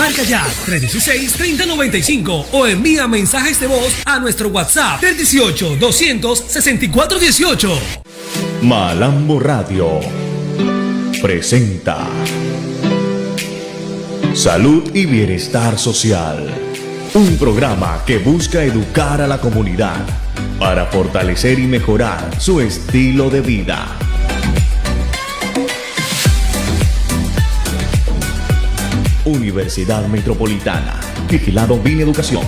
Marca ya 316-3095 o envía mensajes de voz a nuestro WhatsApp 318-200-6418. Malambo Radio presenta Salud y Bienestar Social, un programa que busca educar a la comunidad para fortalecer y mejorar su estilo de vida. Universidad Metropolitana, vigilado Mineducación.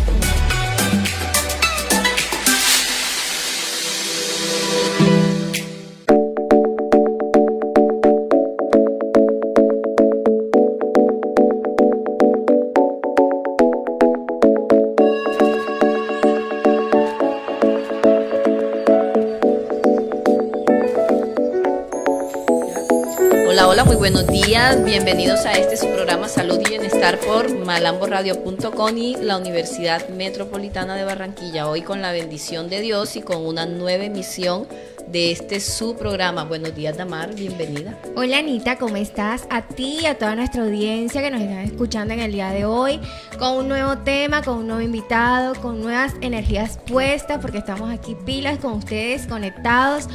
Muy buenos días, bienvenidos a este su programa Salud y Bienestar por malamboradio.com y la Universidad Metropolitana de Barranquilla. Hoy con la bendición de Dios y con una nueva emisión de este su programa. Buenos días, Damar, bienvenida. Hola, Anita, ¿cómo estás? A ti y a toda nuestra audiencia que nos están escuchando en el día de hoy, con un nuevo tema, con un nuevo invitado, con nuevas energías puestas, porque estamos aquí pilas con ustedes, conectados,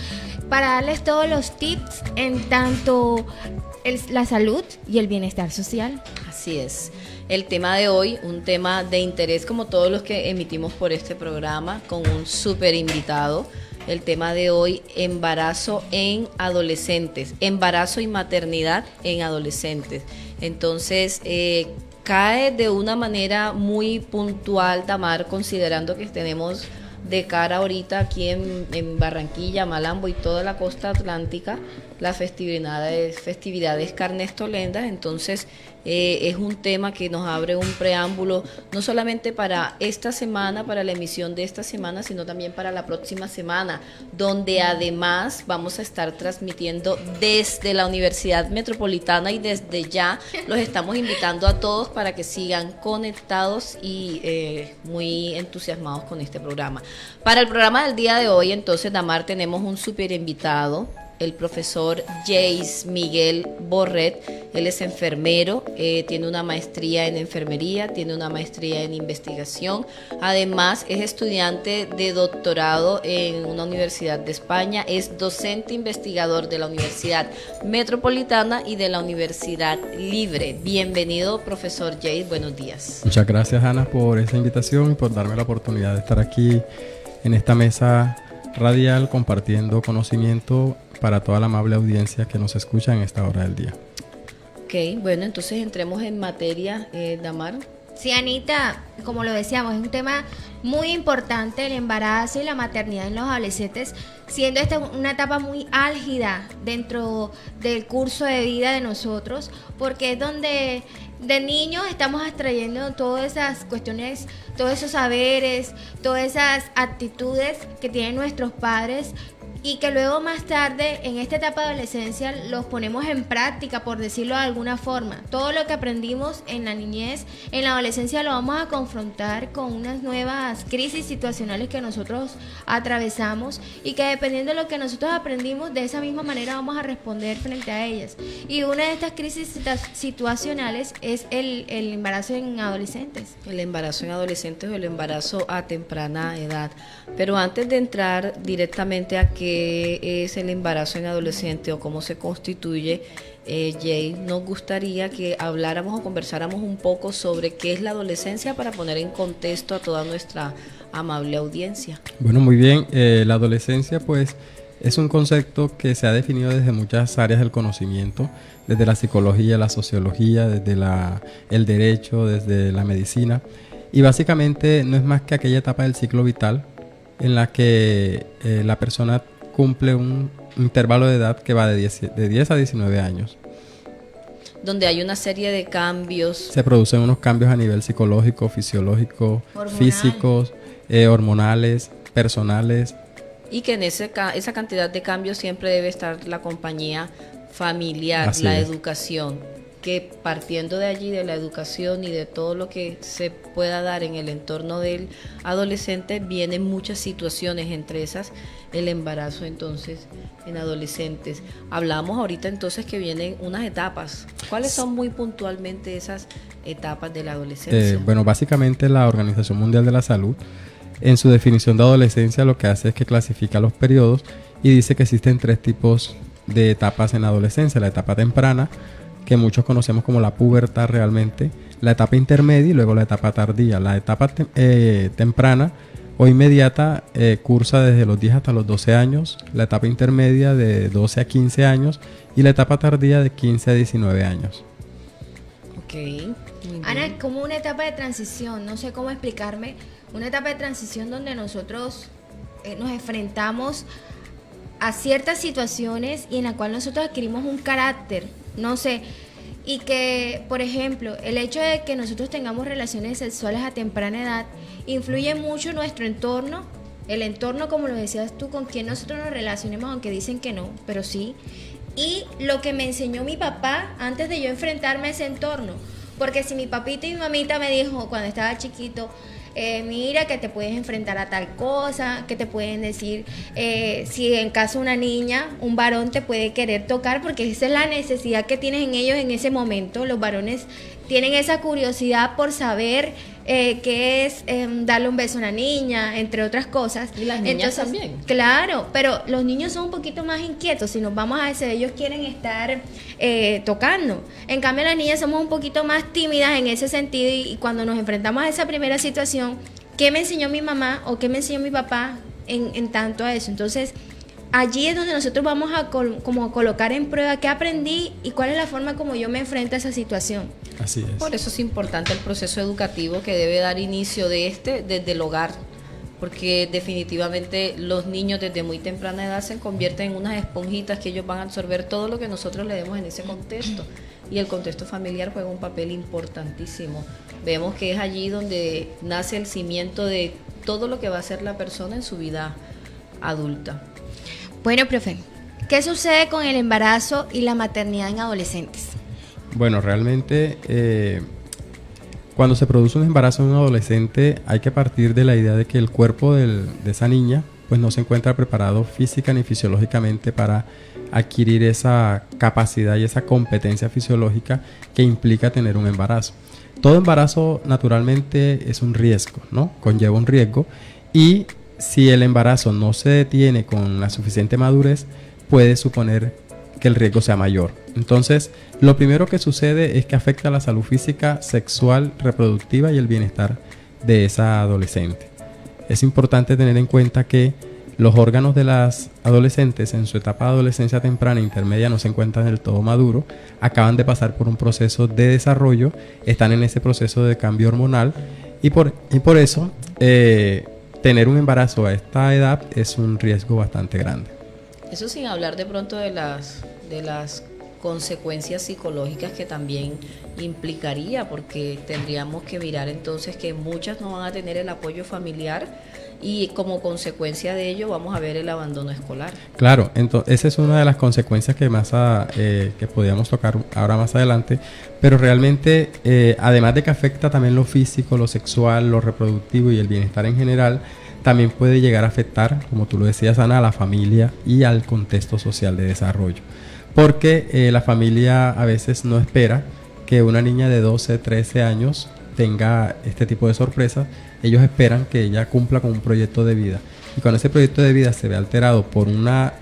para darles todos los tips en tanto la salud y el bienestar social. Así es. El tema de hoy, un tema de interés como todos los que emitimos por este programa, con un súper invitado. El tema de hoy, embarazo en adolescentes, embarazo y maternidad en adolescentes. Entonces, cae de una manera muy puntual, Tamar, considerando que tenemos de cara ahorita aquí en Barranquilla, Malambo y toda la costa atlántica, las festividades carnestolendas. Entonces es un tema que nos abre un preámbulo no solamente para esta semana, para la emisión de esta semana, sino también para la próxima semana, donde además vamos a estar transmitiendo desde la Universidad Metropolitana, y desde ya los estamos invitando a todos para que sigan conectados y muy entusiasmados con este programa. Para el programa del día de hoy, entonces, Damar, tenemos un súper invitado, el profesor Jace Miguel Borret. Él es enfermero, tiene una maestría en enfermería, tiene una maestría en investigación. Además, es estudiante de doctorado en una universidad de España, es docente investigador de la Universidad Metropolitana y de la Universidad Libre. Bienvenido, profesor Jace, buenos días. Muchas gracias, Ana, por esa invitación y por darme la oportunidad de estar aquí en esta mesa radial compartiendo conocimiento para toda la amable audiencia que nos escucha en esta hora del día. Ok, bueno, entonces entremos en materia, Damar. Sí, Anita, como lo decíamos, es un tema muy importante, el embarazo y la maternidad en los adolescentes, siendo esta una etapa muy álgida dentro del curso de vida de nosotros, porque es donde de niños estamos extrayendo todas esas cuestiones, todos esos saberes, todas esas actitudes que tienen nuestros padres, y que luego más tarde en esta etapa de adolescencia los ponemos en práctica, por decirlo de alguna forma. Todo lo que aprendimos en la niñez, en la adolescencia lo vamos a confrontar con unas nuevas crisis situacionales que nosotros atravesamos, y que dependiendo de lo que nosotros aprendimos, de esa misma manera vamos a responder frente a ellas. Y una de estas crisis situacionales es el embarazo en adolescentes. El embarazo en adolescentes o el embarazo a temprana edad. Pero antes de entrar directamente a qué es el embarazo en adolescente o cómo se constituye, Jay, nos gustaría que habláramos o conversáramos un poco sobre qué es la adolescencia para poner en contexto a toda nuestra amable audiencia. Bueno, muy bien. La adolescencia, pues, es un concepto que se ha definido desde muchas áreas del conocimiento, desde la psicología, la sociología, desde el derecho, desde la medicina, y básicamente no es más que aquella etapa del ciclo vital en la que la persona cumple un intervalo de edad que va de 10 a 19 años. Donde hay una serie de cambios. Se producen unos cambios a nivel psicológico, fisiológico, físicos, hormonales, personales. Y que en esa cantidad de cambios siempre debe estar la compañía familiar, Así la es. educación. que partiendo de allí, de la educación y de todo lo que se pueda dar en el entorno del adolescente, vienen muchas situaciones, entre esas el embarazo entonces en adolescentes. Hablamos ahorita entonces que vienen unas etapas. ¿Cuáles son muy puntualmente esas etapas de la adolescencia? Bueno, básicamente la Organización Mundial de la Salud, en su definición de adolescencia, lo que hace es que clasifica los periodos y dice que existen 3 tipos de etapas en la adolescencia: la etapa temprana, que muchos conocemos como la pubertad realmente, la etapa intermedia y luego la etapa tardía. La etapa temprana o inmediata cursa desde los 10 hasta los 12 años, la etapa intermedia de 12 a 15 años y la etapa tardía de 15 a 19 años. Ok. Muy bien. Ana, como una etapa de transición, no sé cómo explicarme, una etapa de transición donde nosotros nos enfrentamos a ciertas situaciones y en la cual nosotros adquirimos un carácter, no sé, y que, por ejemplo, el hecho de que nosotros tengamos relaciones sexuales a temprana edad influye mucho en nuestro entorno, el entorno, como lo decías tú, con quien nosotros nos relacionemos, aunque dicen que no, pero sí, y lo que me enseñó mi papá antes de yo enfrentarme a ese entorno, porque si mi papito y mi mamita me dijo cuando estaba chiquito, mira que te puedes enfrentar a tal cosa, que te pueden decir si en caso una niña, un varón te puede querer tocar, porque esa es la necesidad que tienen en ellos en ese momento. Los varones tienen esa curiosidad por saber qué es darle un beso a una niña, entre otras cosas. Y las niñas también. Claro, pero los niños son un poquito más inquietos. Si nos vamos a ese, ellos quieren estar tocando. En cambio, las niñas somos un poquito más tímidas en ese sentido, y cuando nos enfrentamos a esa primera situación, ¿qué me enseñó mi mamá o qué me enseñó mi papá en tanto a eso? Entonces, allí es donde nosotros vamos a como a colocar en prueba qué aprendí y cuál es la forma como yo me enfrento a esa situación. Así es. Por eso es importante el proceso educativo que debe dar inicio desde el hogar, porque definitivamente los niños desde muy temprana edad se convierten en unas esponjitas que ellos van a absorber todo lo que nosotros le demos en ese contexto, y el contexto familiar juega un papel importantísimo. Vemos que es allí donde nace el cimiento de todo lo que va a ser la persona en su vida adulta. Bueno, profe, ¿qué sucede con el embarazo y la maternidad en adolescentes? Bueno, realmente cuando se produce un embarazo en un adolescente hay que partir de la idea de que el cuerpo de esa niña pues no se encuentra preparado física ni fisiológicamente para adquirir esa capacidad y esa competencia fisiológica que implica tener un embarazo. Todo embarazo naturalmente es un riesgo, ¿no? Conlleva un riesgo, y si el embarazo no se detiene con la suficiente madurez, puede suponer que el riesgo sea mayor. Entonces, lo primero que sucede es que afecta a la salud física, sexual, reproductiva y el bienestar de esa adolescente. Es importante tener en cuenta que los órganos de las adolescentes en su etapa de adolescencia temprana e intermedia no se encuentran del todo maduros, acaban de pasar por un proceso de desarrollo, están en ese proceso de cambio hormonal, y por eso tener un embarazo a esta edad es un riesgo bastante grande. Eso sin hablar de pronto de las consecuencias psicológicas que también implicaría, porque tendríamos que mirar entonces que muchas no van a tener el apoyo familiar, y como consecuencia de ello vamos a ver el abandono escolar. Claro, entonces esa es una de las consecuencias que que podríamos tocar ahora más adelante, pero realmente además de que afecta también lo físico, lo sexual, lo reproductivo y el bienestar en general, también puede llegar a afectar, como tú lo decías, Ana, a la familia y al contexto social de desarrollo, porque la familia a veces no espera que una niña de 12, 13 años tenga este tipo de sorpresas. Ellos esperan que ella cumpla con un proyecto de vida, y cuando ese proyecto de vida se ve alterado por una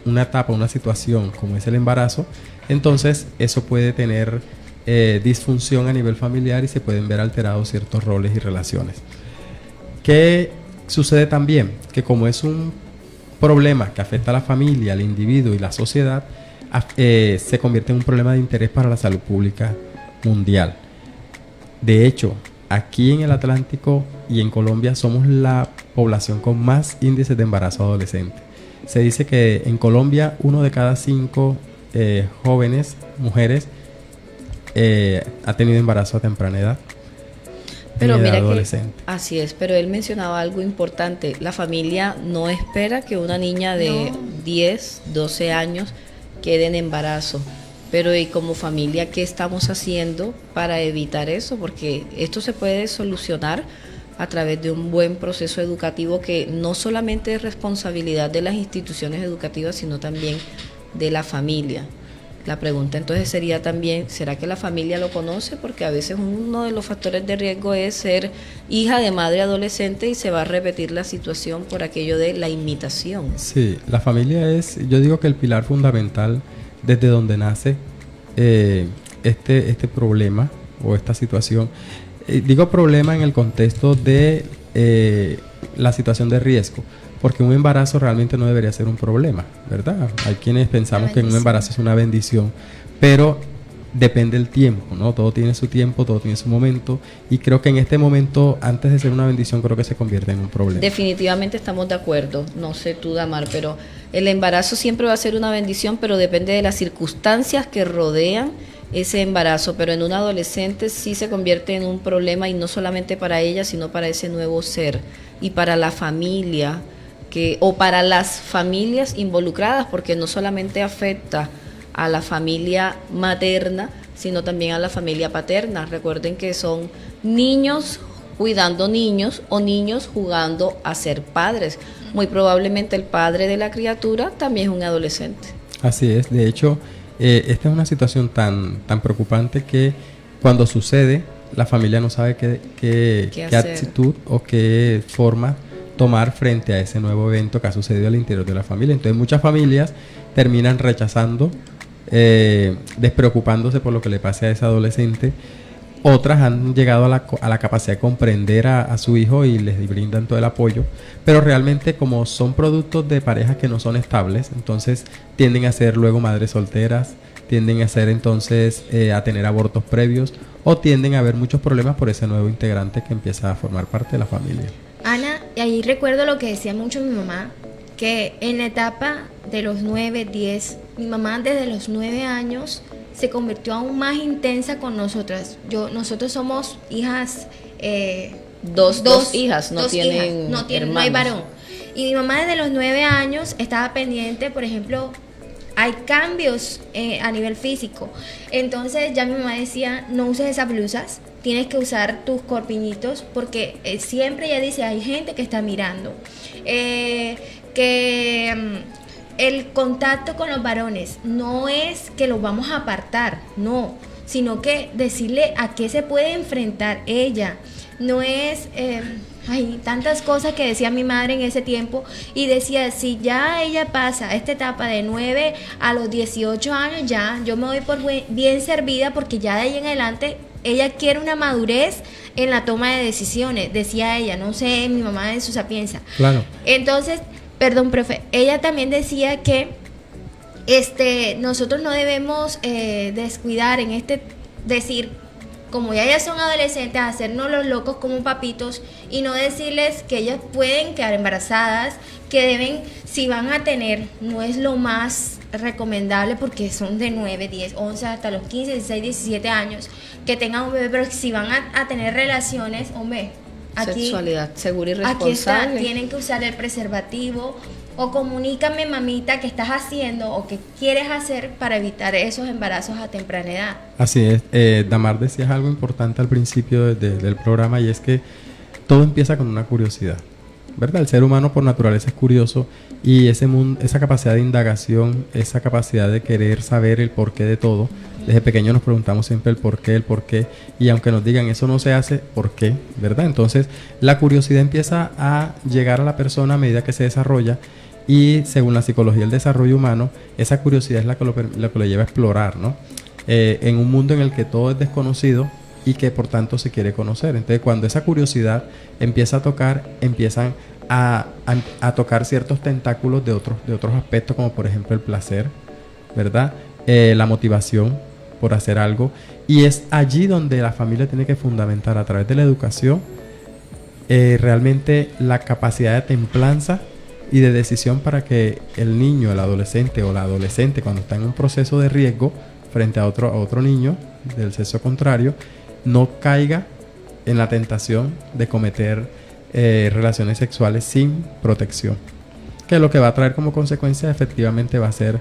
etapa, una situación como es el embarazo, entonces eso puede tener disfunción a nivel familiar y se pueden ver alterados ciertos roles y relaciones. ¿Qué sucede también? Que como es un problema que afecta a la familia, al individuo y la sociedad, se convierte en un problema de interés para la salud pública mundial. De hecho, aquí en el Atlántico y en Colombia somos la población con más índices de embarazo adolescente. Se dice que en Colombia 1 de cada 5 jóvenes, mujeres, ha tenido embarazo a temprana edad. Pero mira adolescente. Que así es, pero él mencionaba algo importante. La familia no espera que una niña de 10, 12 años quede en embarazo, Pero y como familia, ¿qué estamos haciendo para evitar eso? Porque esto se puede solucionar a través de un buen proceso educativo que no solamente es responsabilidad de las instituciones educativas, sino también de la familia. La pregunta entonces sería también, ¿será que la familia lo conoce? Porque a veces uno de los factores de riesgo es ser hija de madre adolescente y se va a repetir la situación por aquello de la imitación. Sí, la familia es, yo digo que el pilar fundamental desde donde nace este problema o esta situación. Digo problema en el contexto de la situación de riesgo, porque un embarazo realmente no debería ser un problema, ¿verdad? Hay quienes pensamos que un embarazo es una bendición, pero depende del tiempo, ¿no? Todo tiene su tiempo, todo tiene su momento, y creo que en este momento, antes de ser una bendición, creo que se convierte en un problema. Definitivamente estamos de acuerdo, no sé tú, Damar, pero el embarazo siempre va a ser una bendición, pero depende de las circunstancias que rodean ese embarazo, pero en un adolescente sí se convierte en un problema, y no solamente para ella, sino para ese nuevo ser y para la familia, o para las familias involucradas, porque no solamente afecta a la familia materna, sino también a la familia paterna. Recuerden que son niños cuidando niños o niños jugando a ser padres. Muy probablemente el padre de la criatura también es un adolescente. Así es, de hecho, esta es una situación tan preocupante que cuando sucede, la familia no sabe qué actitud o qué forma tomar frente a ese nuevo evento que ha sucedido al interior de la familia. Entonces muchas familias terminan rechazando, despreocupándose por lo que le pase a ese adolescente. Otras han llegado a la capacidad de comprender a su hijo y les brindan todo el apoyo, pero realmente como son productos de parejas que no son estables, entonces tienden a ser luego madres solteras, tienden a ser entonces a tener abortos previos, o tienden a haber muchos problemas por ese nuevo integrante que empieza a formar parte de la familia. Ana, y ahí recuerdo lo que decía mucho mi mamá, que en la etapa de los 9, 10, mi mamá desde los 9 años se convirtió aún más intensa con nosotras. Nosotros somos hijas, dos hijas, no tienen hermanos. No hay varón. Y mi mamá desde los 9 años estaba pendiente, por ejemplo, hay cambios a nivel físico. Entonces ya mi mamá decía, no uses esas blusas, tienes que usar tus corpiñitos, porque siempre ella dice, hay gente que está mirando. El contacto con los varones no es que los vamos a apartar, no, sino que decirle a qué se puede enfrentar ella. No es... hay tantas cosas que decía mi madre en ese tiempo, y decía, si ya ella pasa esta etapa de 9 a los 18 años, ya yo me doy por bien servida, porque ya de ahí en adelante ella quiere una madurez en la toma de decisiones, decía ella, no sé, mi mamá en su sapienza. Claro. Entonces, perdón, profe, ella también decía que nosotros no debemos descuidar en decir, como ya son adolescentes, hacernos los locos como papitos y no decirles que ellas pueden quedar embarazadas, que deben, si van a tener, no es lo más recomendable porque son de 9, 10, 11 hasta los 15, 16, 17 años, que tengan un bebé, pero si van a tener relaciones, hombre, aquí, sexualidad segura y responsable. Aquí está, tienen que usar el preservativo, o comunícame, mamita, qué estás haciendo o qué quieres hacer para evitar esos embarazos a temprana edad. Así es, Damar decías algo importante al principio del programa, y es que todo empieza con una curiosidad, ¿verdad? El ser humano por naturaleza es curioso, y esa capacidad de indagación, esa capacidad de querer saber el porqué de todo. Desde pequeño nos preguntamos siempre el porqué, y aunque nos digan eso no se hace, ¿por qué? ¿Verdad? Entonces la curiosidad empieza a llegar a la persona a medida que se desarrolla, y según la psicología del desarrollo humano, esa curiosidad es la que lo lleva a explorar, ¿no? En un mundo en el que todo es desconocido y que por tanto se quiere conocer. Entonces cuando esa curiosidad empieza a tocar, empiezan a tocar ciertos tentáculos de otros aspectos, como por ejemplo el placer, ¿verdad? La motivación por hacer algo, y es allí donde la familia tiene que fundamentar a través de la educación realmente la capacidad de templanza y de decisión para que el niño, el adolescente o la adolescente, cuando está en un proceso de riesgo frente a otro niño del sexo contrario, no caiga en la tentación de cometer relaciones sexuales sin protección, que lo que va a traer como consecuencia efectivamente va a ser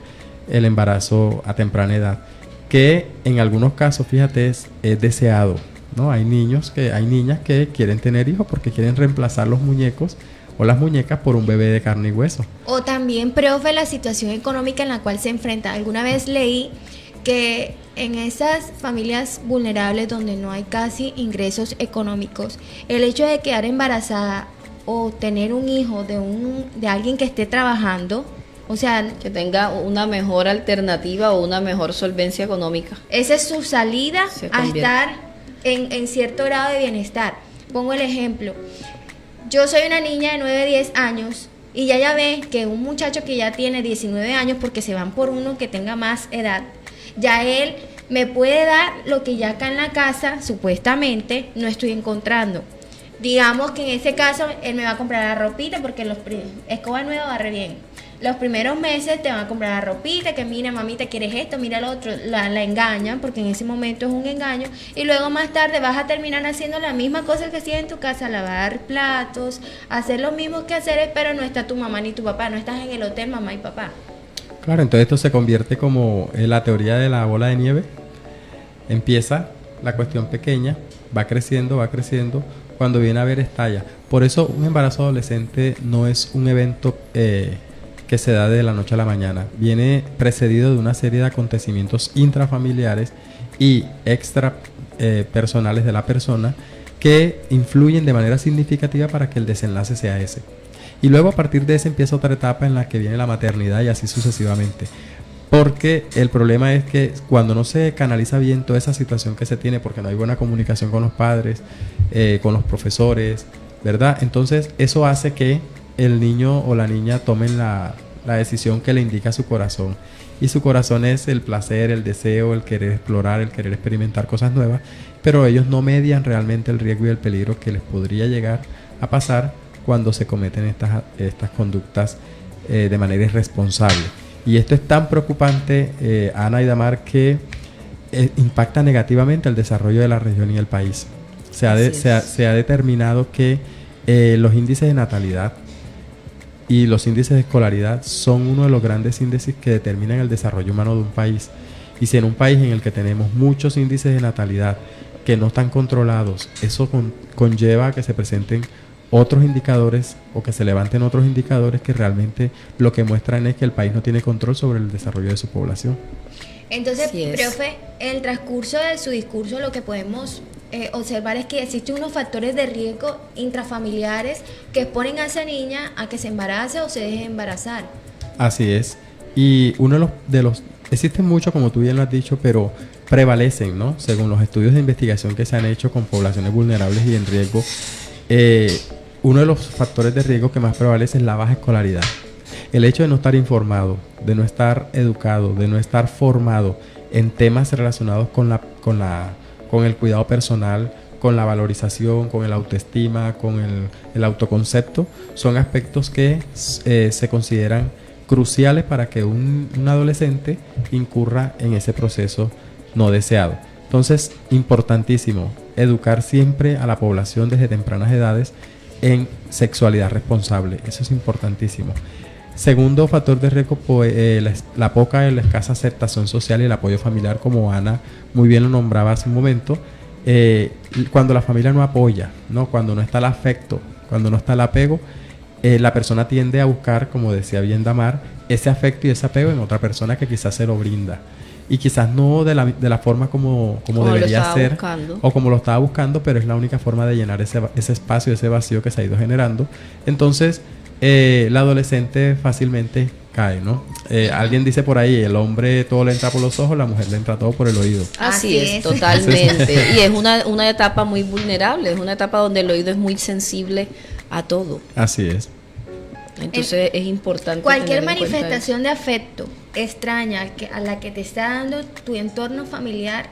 el embarazo a temprana edad, que en algunos casos, fíjate, es deseado, ¿no? Hay niñas que quieren tener hijos porque quieren reemplazar los muñecos o las muñecas por un bebé de carne y hueso. O también, profe, la situación económica en la cual se enfrenta. Alguna vez leí que en esas familias vulnerables donde no hay casi ingresos económicos, el hecho de quedar embarazada o tener un hijo de alguien que esté trabajando, o sea, que tenga una mejor alternativa o una mejor solvencia económica. esa es su salida Se a convierte. estar en cierto grado de bienestar. Pongo el ejemplo. Yo soy una niña de 9, 10 años y ya ve que un muchacho que ya tiene 19 años, porque se van por uno que tenga más edad, ya él me puede dar lo que ya acá en la casa supuestamente no estoy encontrando. Digamos que en ese caso él me va a comprar la ropita porque escoba nueva barre bien. Los primeros meses te van a comprar la ropita, que mira mamita, quieres esto, mira lo otro, la engañan porque en ese momento es un engaño, y luego más tarde vas a terminar haciendo la misma cosa que hacías en tu casa, lavar platos, hacer los mismos quehaceres, pero no está tu mamá ni tu papá, no estás en el hotel mamá y papá. Claro, entonces esto se convierte como en la teoría de la bola de nieve. Empieza la cuestión pequeña, va creciendo, cuando viene a ver estalla. Por eso un embarazo adolescente no es un evento que se da de la noche a la mañana. Viene precedido de una serie de acontecimientos intrafamiliares y extra personales de la persona que influyen de manera significativa para que el desenlace sea ese. Y luego a partir de ese empieza otra etapa en la que viene la maternidad y así sucesivamente. Porque el problema es que cuando no se canaliza bien toda esa situación que se tiene, porque no hay buena comunicación con los padres, con los profesores, ¿verdad? Entonces eso hace que el niño o la niña tomen la decisión que le indica su corazón. Y su corazón es el placer, el deseo, el querer explorar, el querer experimentar cosas nuevas, pero ellos no median realmente el riesgo y el peligro que les podría llegar a pasar cuando se cometen estas conductas de manera irresponsable. Y esto es tan preocupante, Ana y Damar, que impacta negativamente el desarrollo de la región y el país. Se ha determinado que los índices de natalidad y los índices de escolaridad son uno de los grandes índices que determinan el desarrollo humano de un país. Y si en un país en el que tenemos muchos índices de natalidad que no están controlados, eso conlleva que se presenten otros indicadores o que se levanten otros indicadores que realmente lo que muestran es que el país no tiene control sobre el desarrollo de su población. Entonces, profe, en el transcurso de su discurso lo que podemos observar es que existen unos factores de riesgo intrafamiliares que exponen a esa niña a que se embarace o se deje embarazar. Así es. Y uno de los existen muchos, como tú bien lo has dicho, pero prevalecen, ¿no? Según los estudios de investigación que se han hecho con poblaciones vulnerables y en riesgo, uno de los factores de riesgo que más prevalece es la baja escolaridad. El hecho de no estar informado, de no estar educado, de no estar formado en temas relacionados con el cuidado personal, con la valorización, con el autoestima, con el autoconcepto, son aspectos que se consideran cruciales para que un adolescente incurra en ese proceso no deseado. Entonces, importantísimo, educar siempre a la población desde tempranas edades en sexualidad responsable. Eso es importantísimo. Segundo factor de riesgo, la poca y la escasa aceptación social y el apoyo familiar, como Ana muy bien lo nombraba hace un momento. Cuando la familia no apoya, ¿no? Cuando no está el afecto, cuando no está el apego, la persona tiende a buscar, como decía bien Damar, ese afecto y ese apego en otra persona que quizás se lo brinda. Y quizás no de la forma como debería ser o como lo estaba buscando, pero es la única forma de llenar ese espacio, ese vacío que se ha ido generando. Entonces, la adolescente fácilmente cae, ¿no? Alguien dice por ahí, el hombre todo le entra por los ojos, la mujer le entra todo por el oído. Así es, totalmente. Y es una etapa muy vulnerable, es una etapa donde el oído es muy sensible a todo. Así es. Entonces es importante cualquier manifestación de afecto extraña a la que te está dando tu entorno familiar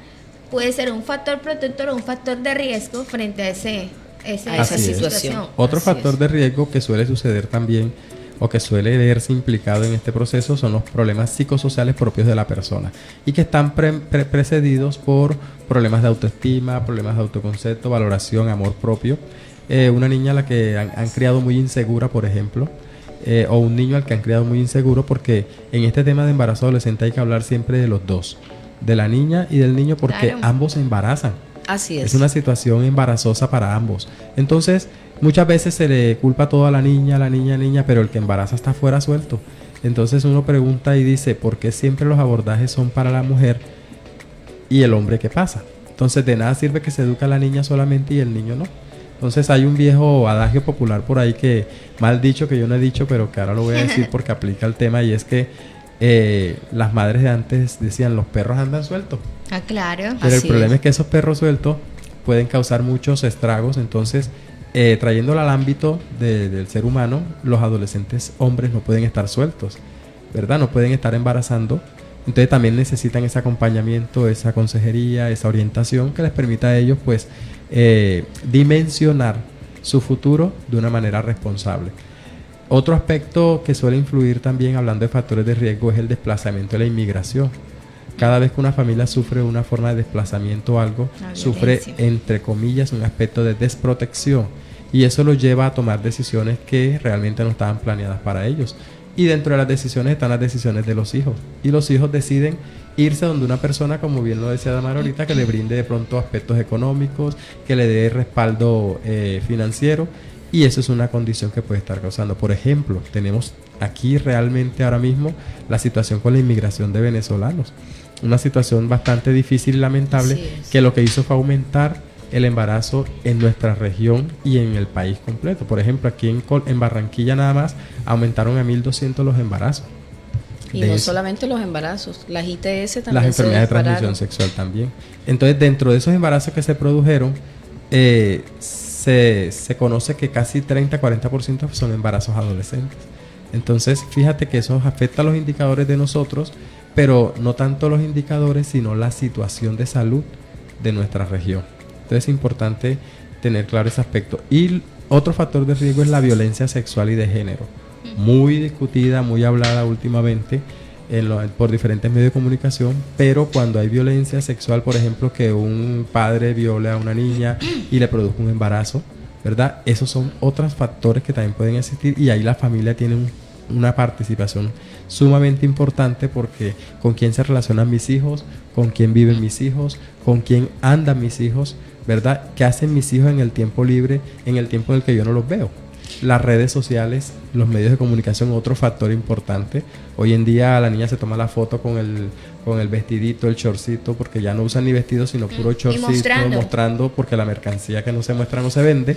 puede ser un factor protector o un factor de riesgo frente a esa situación. Otro factor de riesgo que suele suceder también o que suele verse implicado en este proceso son los problemas psicosociales propios de la persona y que están precedidos por problemas de autoestima, problemas de autoconcepto, valoración, amor propio. Una niña a la que han criado muy insegura, por ejemplo, o un niño al que han criado muy inseguro, porque en este tema de embarazo adolescente hay que hablar siempre de los dos. de la niña y del niño porque Claro. ambos se embarazan. Así es. Es una situación embarazosa para ambos. Entonces, muchas veces se le culpa todo a la niña, pero el que embaraza está fuera suelto. Entonces uno pregunta y dice, ¿por qué siempre los abordajes son para la mujer y el hombre qué pasa? Entonces, de nada sirve que se eduque a la niña solamente y el niño no. Entonces, hay un viejo adagio popular por ahí que, mal dicho, que yo no he dicho, pero que ahora lo voy a decir porque aplica el tema, y es que las madres de antes decían, los perros andan sueltos. Ah, claro. Pero el Así problema es. es que esos perros sueltos pueden causar muchos estragos. Entonces, trayéndolo al ámbito del ser humano, los adolescentes hombres no pueden estar sueltos, ¿verdad? No pueden estar embarazando. Entonces también necesitan ese acompañamiento, esa consejería, esa orientación que les permita a ellos pues dimensionar su futuro de una manera responsable. Otro aspecto que suele influir también, hablando de factores de riesgo, es el desplazamiento de la inmigración. Cada vez que una familia sufre una forma de desplazamiento o algo, La sufre, violencia. entre comillas, un aspecto de desprotección. Y eso los lleva a tomar decisiones que realmente no estaban planeadas para ellos. Y dentro de las decisiones están las decisiones de los hijos. Y los hijos deciden irse donde una persona, como bien lo decía Damar ahorita, que le brinde de pronto aspectos económicos, que le dé respaldo financiero. Y eso es una condición que puede estar causando. Por ejemplo, tenemos aquí realmente ahora mismo la situación con la inmigración de venezolanos. Una situación bastante difícil y lamentable, Así es. que lo que hizo fue aumentar el embarazo en nuestra región y en el país completo. Por ejemplo, aquí en Barranquilla nada más aumentaron a 1.200 los embarazos. Y De no eso. solamente los embarazos, las ITS también Las se enfermedades de dispararon. transmisión sexual también. Entonces, dentro de esos embarazos que se produjeron, se conoce que casi 30-40% son embarazos adolescentes. Entonces, fíjate que eso afecta a los indicadores de nosotros, pero no tanto los indicadores, sino la situación de salud de nuestra región. Entonces, es importante tener claro ese aspecto. Y otro factor de riesgo es la violencia sexual y de género. Muy discutida, muy hablada últimamente por diferentes medios de comunicación, pero cuando hay violencia sexual, por ejemplo, que un padre viole a una niña y le produzca un embarazo, ¿verdad? Esos son otros factores que también pueden existir, y ahí la familia tiene una participación sumamente importante, porque con quién se relacionan mis hijos, con quién viven mis hijos, con quién andan mis hijos, ¿verdad? ¿Qué hacen mis hijos en el tiempo libre, en el tiempo en el que yo no los veo? Las redes sociales, los medios de comunicación, otro factor importante. Hoy en día la niña se toma la foto con el vestidito, el shortcito, porque ya no usan ni vestido, sino puro shortcito, mostrando, porque la mercancía que no se muestra no se vende.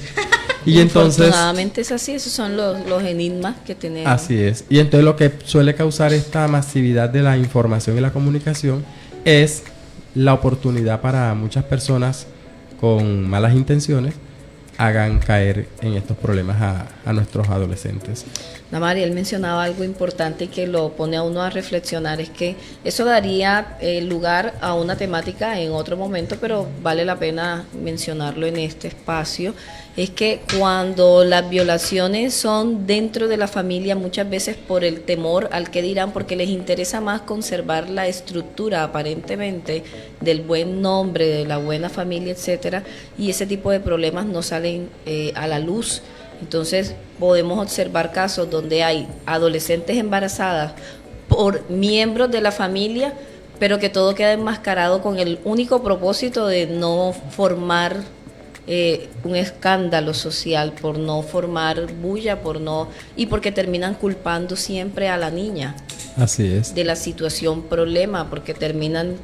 Y entonces, afortunadamente es así, esos son los enigmas que tenemos. así es. Y entonces lo que suele causar esta masividad de la información y la comunicación es la oportunidad para muchas personas con malas intenciones hagan caer en estos problemas a nuestros adolescentes. Damari, él mencionaba algo importante que lo pone a uno a reflexionar, es que eso daría lugar a una temática en otro momento, pero vale la pena mencionarlo en este espacio. Es que cuando las violaciones son dentro de la familia, muchas veces por el temor al que dirán, porque les interesa más conservar la estructura aparentemente del buen nombre, de la buena familia, etcétera, y ese tipo de problemas no salen a la luz. Entonces podemos observar casos donde hay adolescentes embarazadas por miembros de la familia, pero que todo queda enmascarado con el único propósito de no formar un escándalo social, por no formar bulla, y porque terminan culpando siempre a la niña. Así es. De la situación problema, porque terminan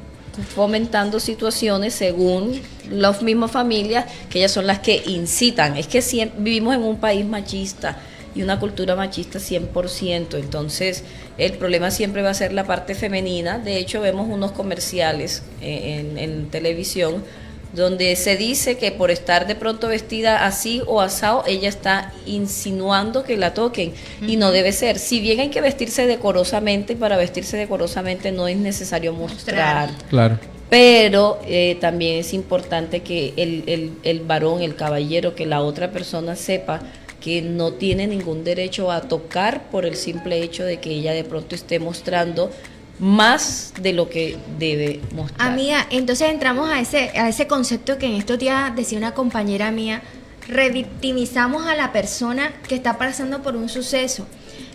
fomentando situaciones según las mismas familias, que ellas son las que incitan. Es que vivimos en un país machista y una cultura machista 100%, entonces el problema siempre va a ser la parte femenina. De hecho, vemos unos comerciales en televisión donde se dice que por estar de pronto vestida así o asado, ella está insinuando que la toquen, y no debe ser. Si bien hay que vestirse decorosamente, para vestirse decorosamente no es necesario mostrar. Claro. Pero también es importante que el varón, el caballero, que la otra persona sepa que no tiene ningún derecho a tocar por el simple hecho de que ella de pronto esté mostrando más de lo que debe mostrar. Amiga, entonces entramos a ese concepto que en estos días decía una compañera mía: revictimizamos a la persona que está pasando por un suceso.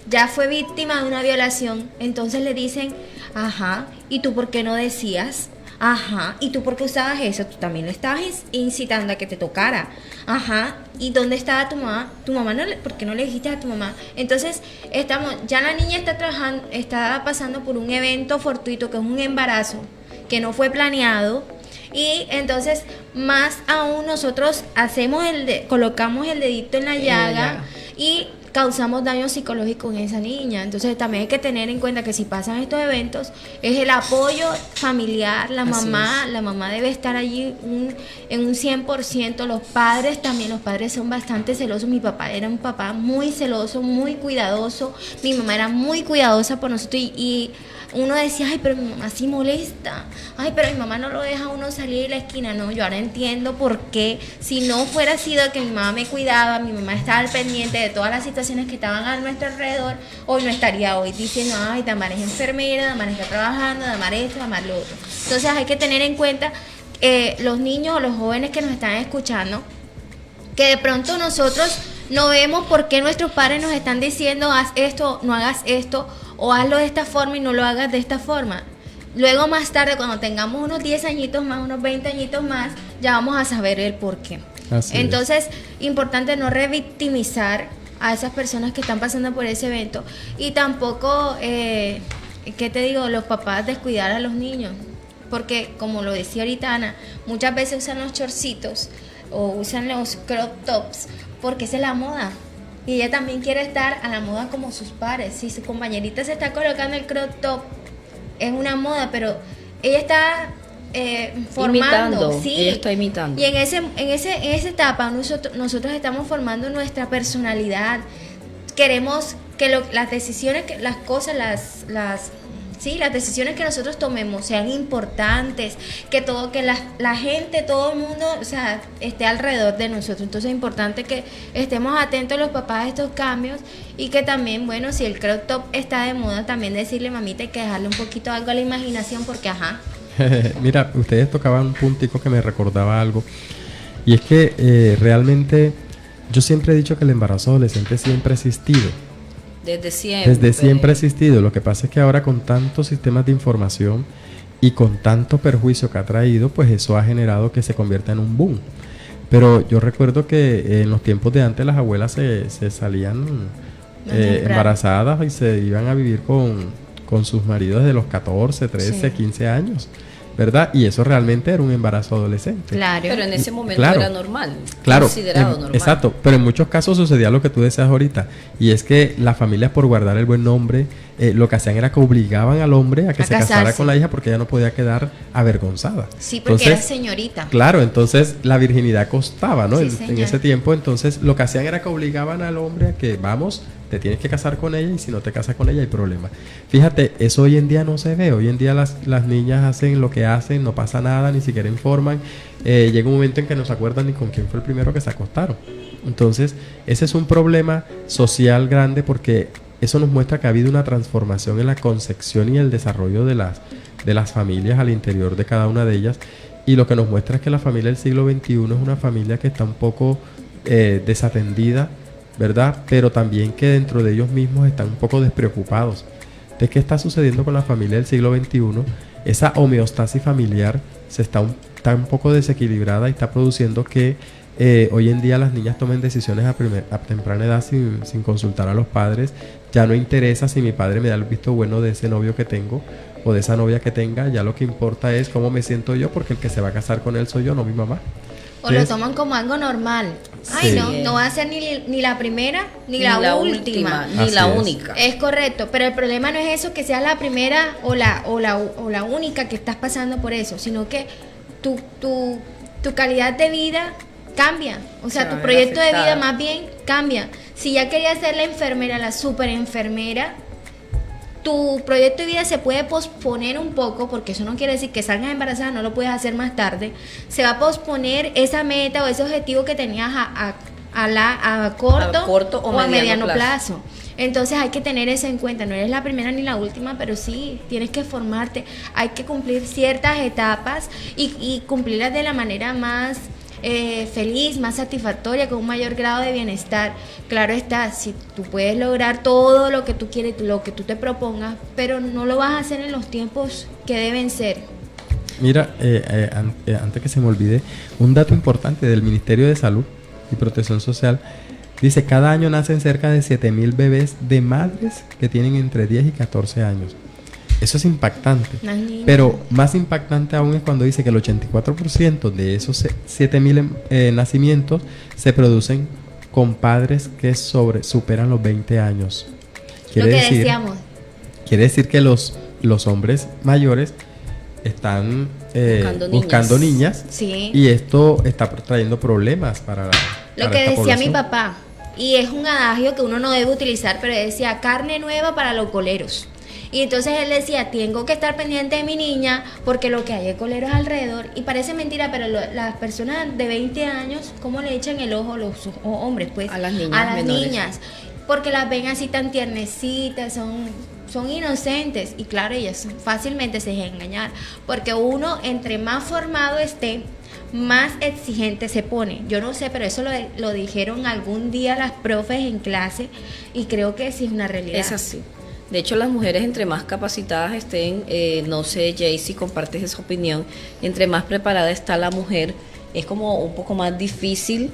Ya fue víctima de una violación, entonces le dicen, ajá, ¿y tú por qué no decías? Ajá, ¿y tú por qué usabas eso? Tú también le estabas incitando a que te tocara. Ajá, ¿y dónde estaba tu mamá? Tu mamá ¿por qué no le dijiste a tu mamá? Entonces, ya la niña está trabajando, está pasando por un evento fortuito que es un embarazo, que no fue planeado. Y entonces, más aún nosotros colocamos el dedito en la llaga y causamos daño psicológico en esa niña. Entonces también hay que tener en cuenta que si pasan estos eventos, es el apoyo familiar, la mamá debe estar allí en un 100%, los padres son bastante celosos. Mi papá era un papá muy celoso, muy cuidadoso, mi mamá era muy cuidadosa por nosotros y uno decía, ay, pero mi mamá sí molesta, ay, pero mi mamá no lo deja a uno salir de la esquina. No, yo ahora entiendo por qué, si no fuera sido que mi mamá me cuidaba, mi mamá estaba al pendiente de todas las situaciones que estaban a nuestro alrededor, hoy no estaría hoy diciendo, ay, Damar es enfermera, Damar está trabajando, Damar esto, Damar lo otro. Entonces hay que tener en cuenta los niños o los jóvenes que nos están escuchando, que de pronto nosotros no vemos por qué nuestros padres nos están diciendo, haz esto, no hagas esto, o hazlo de esta forma y no lo hagas de esta forma. Luego más tarde, cuando tengamos unos 10 añitos más, unos 20 añitos más, ya vamos a saber el por qué. Entonces, importante no revictimizar a esas personas que están pasando por ese evento. Y tampoco, ¿qué te digo? Los papás descuidar a los niños. Porque, como lo decía ahorita Ana, muchas veces usan los chorcitos o usan los crop tops porque esa es la moda. Y ella también quiere estar a la moda como sus pares. Si su compañerita se está colocando el crop top, es una moda, pero ella está formando. Sí. Ella está imitando. Y en esa etapa nosotros estamos formando nuestra personalidad. Queremos que las decisiones, las decisiones que nosotros tomemos sean importantes, que la gente, todo el mundo, o sea, esté alrededor de nosotros. Entonces es importante que estemos atentos los papás a estos cambios y que también, bueno, si el crop top está de moda, también decirle, mamita, hay que dejarle un poquito algo a la imaginación porque, Mira, ustedes tocaban un puntico que me recordaba algo, y es que realmente yo siempre he dicho que el embarazo adolescente siempre ha existido. Desde siempre. Desde siempre ha existido. Lo que pasa es que ahora con tantos sistemas de información y con tanto perjuicio que ha traído, pues eso ha generado que se convierta en un boom. Pero yo recuerdo que en los tiempos de antes las abuelas se salían embarazadas y se iban a vivir con sus maridos desde los 14, 13, 15 años, ¿verdad? Y eso realmente era un embarazo adolescente. Claro. Pero en ese momento era normal. Claro. Considerado normal. Exacto. Pero en muchos casos sucedía lo que tú decías ahorita. Y es que las familias, por guardar el buen nombre, lo que hacían era que obligaban al hombre a que se casara con la hija porque ella no podía quedar avergonzada. Sí, porque era señorita. Claro, entonces la virginidad costaba, ¿no? Sí, en ese tiempo, entonces lo que hacían era que obligaban al hombre a que, vamos, te tienes que casar con ella y si no te casas con ella hay problema. Fíjate, eso hoy en día no se ve. Hoy en día las niñas hacen lo que hacen, no pasa nada, ni siquiera informan. Llega un momento en que no se acuerdan ni con quién fue el primero que se acostaron. Entonces, ese es un problema social grande porque eso nos muestra que ha habido una transformación en la concepción y el desarrollo de las familias al interior de cada una de ellas. Y lo que nos muestra es que la familia del siglo XXI es una familia que está un poco desatendida, ¿verdad? Pero también que dentro de ellos mismos están un poco despreocupados. ¿De qué está sucediendo con la familia del siglo XXI? Esa homeostasis familiar está un poco desequilibrada y está produciendo que hoy en día las niñas tomen decisiones a temprana edad sin consultar a los padres. Ya no interesa si mi padre me da el visto bueno de ese novio que tengo o de esa novia que tenga. Ya lo que importa es cómo me siento yo, porque el que se va a casar con él soy yo, no mi mamá. O lo toman como algo normal. Ay, Sí. no va a ser ni la primera ni la última. Ni la única. Es correcto, pero el problema no es eso, que sea la primera o la única que estás pasando por eso, sino que tu calidad de vida cambia. O sea, tu proyecto de vida más bien cambia. Si ya querías ser la enfermera, la super enfermera, tu proyecto de vida se puede posponer un poco, porque eso no quiere decir que salgas embarazada, no lo puedes hacer más tarde. Se va a posponer esa meta o ese objetivo que tenías a corto o a mediano plazo. Entonces hay que tener eso en cuenta. No eres la primera ni la última, pero sí tienes que formarte. Hay que cumplir ciertas etapas y cumplirlas de la manera más feliz, más satisfactoria, con un mayor grado de bienestar. Claro está, si tú puedes lograr todo lo que tú quieres, lo que tú te propongas, pero no lo vas a hacer en los tiempos que deben ser. Mira, antes que se me olvide, un dato importante del Ministerio de Salud y Protección Social dice: cada año nacen cerca de 7,000 bebés de madres que tienen entre 10 y 14 años. Eso es impactante. Pero más impactante aún es cuando dice que el 84% de esos 7,000 nacimientos se producen con padres que superan los 20 años. Lo que decíamos. Quiere decir que los hombres mayores están buscando niñas, sí. Y esto está trayendo problemas para lo que decía mi papá, y es un adagio que uno no debe utilizar, pero decía: carne nueva para los coleros. Y entonces él decía: tengo que estar pendiente de mi niña porque lo que hay es coleros alrededor. Y parece mentira, pero las personas de 20 años, ¿cómo le echan el ojo los hombres? Pues a las niñas, porque las ven así tan tiernecitas, son inocentes, y claro, ellas fácilmente se dejan engañar, porque uno, entre más formado esté, más exigente se pone. Yo no sé, pero eso lo dijeron algún día las profes en clase, y creo que sí es una realidad. Es así. De hecho, las mujeres, entre más capacitadas estén, no sé, Jay, si compartes esa opinión, entre más preparada está la mujer, es como un poco más difícil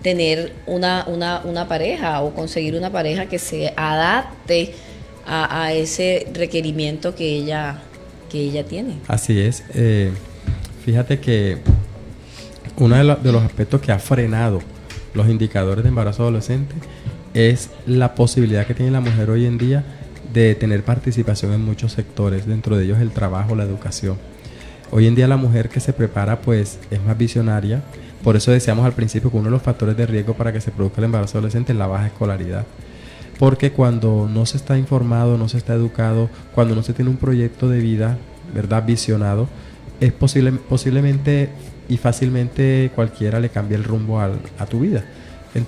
tener una pareja o conseguir una pareja que se adapte a ese requerimiento que ella tiene. Así es. Fíjate que uno de los aspectos que ha frenado los indicadores de embarazo adolescente es la posibilidad que tiene la mujer hoy en día de tener participación en muchos sectores, dentro de ellos el trabajo, la educación. Hoy en día la mujer que se prepara pues es más visionaria. Por eso decíamos al principio que uno de los factores de riesgo para que se produzca el embarazo adolescente es la baja escolaridad. Porque cuando no se está informado, no se está educado, cuando no se tiene un proyecto de vida, ¿verdad?, visionado, es posiblemente y fácilmente cualquiera le cambia el rumbo a tu vida.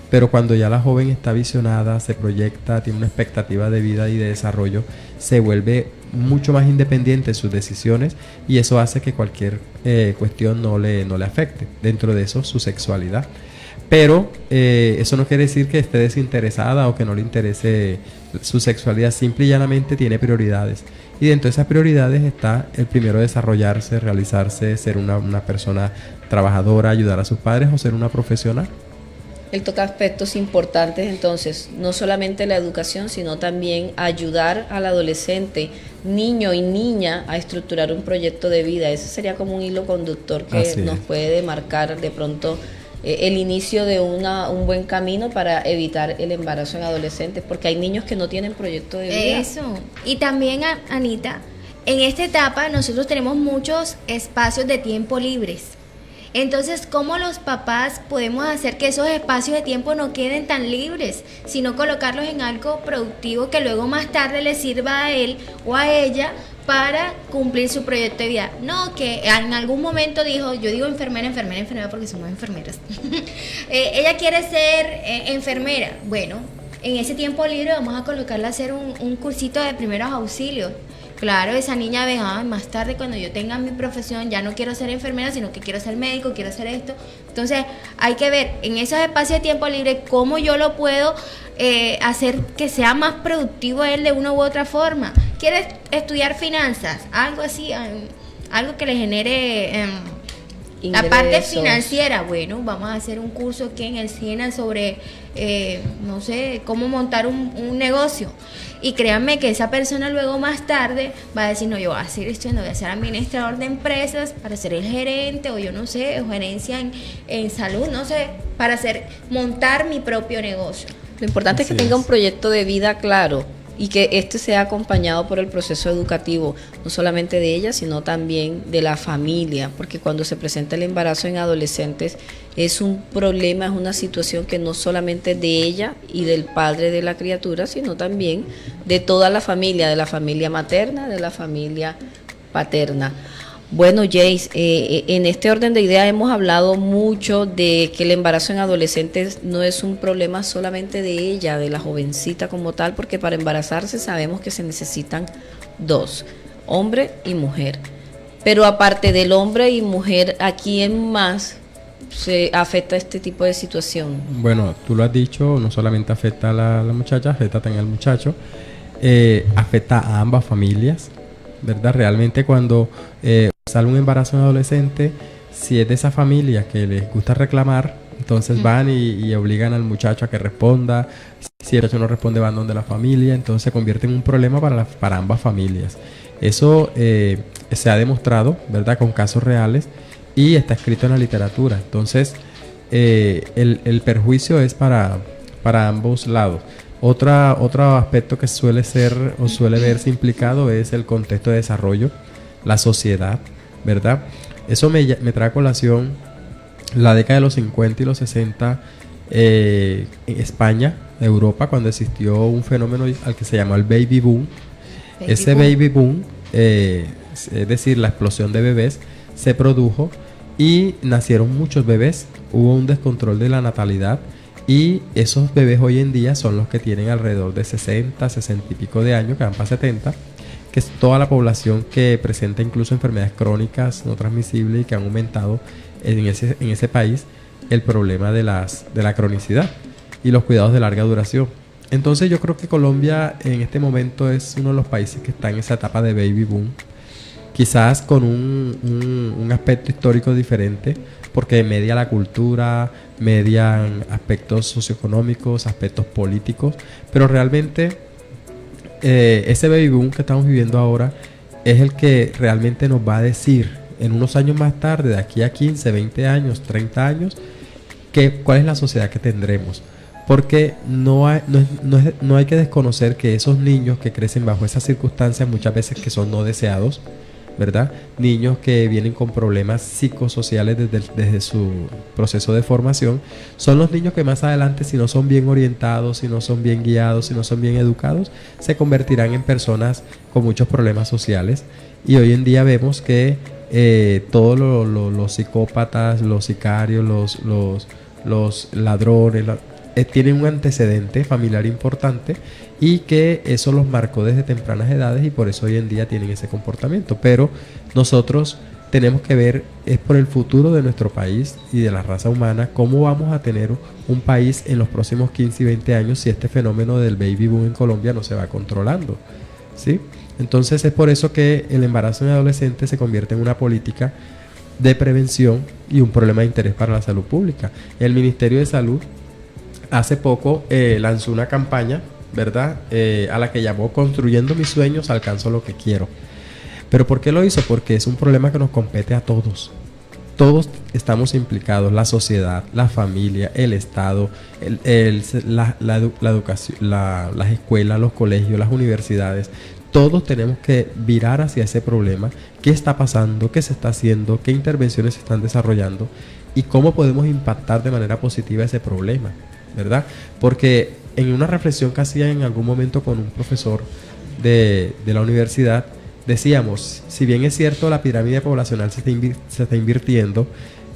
Pero cuando ya la joven está visionada, se proyecta, tiene una expectativa de vida y de desarrollo, se vuelve mucho más independiente en sus decisiones, y eso hace que cualquier cuestión no le afecte. Dentro de eso, su sexualidad. Pero eso no quiere decir que esté desinteresada o que no le interese su sexualidad. Simple y llanamente tiene prioridades. Y dentro de esas prioridades está el primero: desarrollarse, realizarse, ser una persona trabajadora, ayudar a sus padres o ser una profesional. Él toca aspectos importantes, entonces, no solamente la educación, sino también ayudar al adolescente, niño y niña, a estructurar un proyecto de vida. Ese sería como un hilo conductor que nos puede demarcar de pronto el inicio de un buen camino para evitar el embarazo en adolescentes, porque hay niños que no tienen proyecto de vida. Eso. Y también, Anita, en esta etapa nosotros tenemos muchos espacios de tiempo libres. Entonces, ¿cómo los papás podemos hacer que esos espacios de tiempo no queden tan libres, sino colocarlos en algo productivo que luego más tarde le sirva a él o a ella para cumplir su proyecto de vida? No, que en algún momento dijo, yo digo enfermera porque somos enfermeras. Ella quiere ser enfermera. Bueno, en ese tiempo libre vamos a colocarla a hacer un cursito de primeros auxilios. Claro, esa niña ve, más tarde cuando yo tenga mi profesión ya no quiero ser enfermera, sino que quiero ser médico, quiero hacer esto. Entonces hay que ver en esos espacios de tiempo libre cómo yo lo puedo hacer que sea más productivo él de una u otra forma. ¿Quieres estudiar finanzas? Algo así, algo que le genere la parte financiera. Bueno, vamos a hacer un curso aquí en el SIENA sobre, no sé, cómo montar un negocio. Y créanme que esa persona luego más tarde va a decir, no, yo voy a seguir estudiando, voy a ser administrador de empresas para ser el gerente, o yo no sé, o gerencia en salud, no sé, para montar mi propio negocio. Lo importante es que tenga un proyecto de vida claro y que este sea acompañado por el proceso educativo, no solamente de ella, sino también de la familia, porque cuando se presenta el embarazo en adolescentes es un problema, es una situación que no solamente es de ella y del padre de la criatura, sino también de toda la familia, de la familia materna, de la familia paterna. Bueno, Jace, en este orden de ideas hemos hablado mucho de que el embarazo en adolescentes no es un problema solamente de ella, de la jovencita como tal, porque para embarazarse sabemos que se necesitan dos, hombre y mujer. Pero aparte del hombre y mujer, ¿a quién más se afecta este tipo de situación? Bueno, tú lo has dicho, no solamente afecta a la muchacha, afecta también al muchacho, afecta a ambas familias, ¿verdad? Realmente cuando sale un embarazo en adolescente, si es de esa familia que les gusta reclamar, entonces van y obligan al muchacho a que responda. Si el muchacho no responde, van donde la familia. Entonces se convierte en un problema para ambas familias. Eso se ha demostrado, ¿verdad?, con casos reales y está escrito en la literatura. Entonces el perjuicio es para ambos lados. Otro aspecto que suele ser o suele verse implicado es el contexto de desarrollo, la sociedad, ¿verdad? Eso me trae a colación la década de los 50 y los 60 en España, Europa, cuando existió un fenómeno al que se llamó el baby boom. Baby boom, es decir, la explosión de bebés, se produjo y nacieron muchos bebés. Hubo un descontrol de la natalidad y esos bebés hoy en día son los que tienen alrededor de 60 y pico de años, que van para 70, que es toda la población que presenta incluso enfermedades crónicas no transmisibles y que han aumentado en ese país el problema de la cronicidad y los cuidados de larga duración. Entonces yo creo que Colombia en este momento es uno de los países que está en esa etapa de baby boom, quizás con un aspecto histórico diferente, porque media la cultura, median aspectos socioeconómicos, aspectos políticos, pero realmente ese baby boom que estamos viviendo ahora es el que realmente nos va a decir en unos años más tarde, de aquí a 15, 20 años, 30 años, cuál es la sociedad que tendremos. Porque no hay que desconocer que esos niños que crecen bajo esas circunstancias, muchas veces que son no deseados, ¿verdad? Niños que vienen con problemas psicosociales desde su proceso de formación, son los niños que más adelante, si no son bien orientados, si no son bien guiados, si no son bien educados, se convertirán en personas con muchos problemas sociales. Y hoy en día vemos que todos los psicópatas, los sicarios, los ladrones, tienen un antecedente familiar importante y que eso los marcó desde tempranas edades y por eso hoy en día tienen ese comportamiento. Pero nosotros tenemos que ver, es por el futuro de nuestro país y de la raza humana, cómo vamos a tener un país en los próximos 15 y 20 años si este fenómeno del baby boom en Colombia no se va controlando, ¿sí? Entonces es por eso que el embarazo en adolescentes se convierte en una política de prevención y un problema de interés para la salud pública. El Ministerio de Salud hace poco lanzó una campaña, ¿verdad?, a la que llamó Construyendo mis sueños, alcanzo lo que quiero. ¿Pero por qué lo hizo? Porque es un problema que nos compete a todos. Todos estamos implicados, la sociedad, la familia, el Estado, la educación, las escuelas, los colegios, las universidades. Todos tenemos que virar hacia ese problema. ¿Qué está pasando? ¿Qué se está haciendo? ¿Qué intervenciones se están desarrollando? ¿Y cómo podemos impactar de manera positiva ese problema? ¿Verdad? Porque en una reflexión que hacía en algún momento con un profesor de la universidad, decíamos, si bien es cierto la pirámide poblacional se está invirtiendo,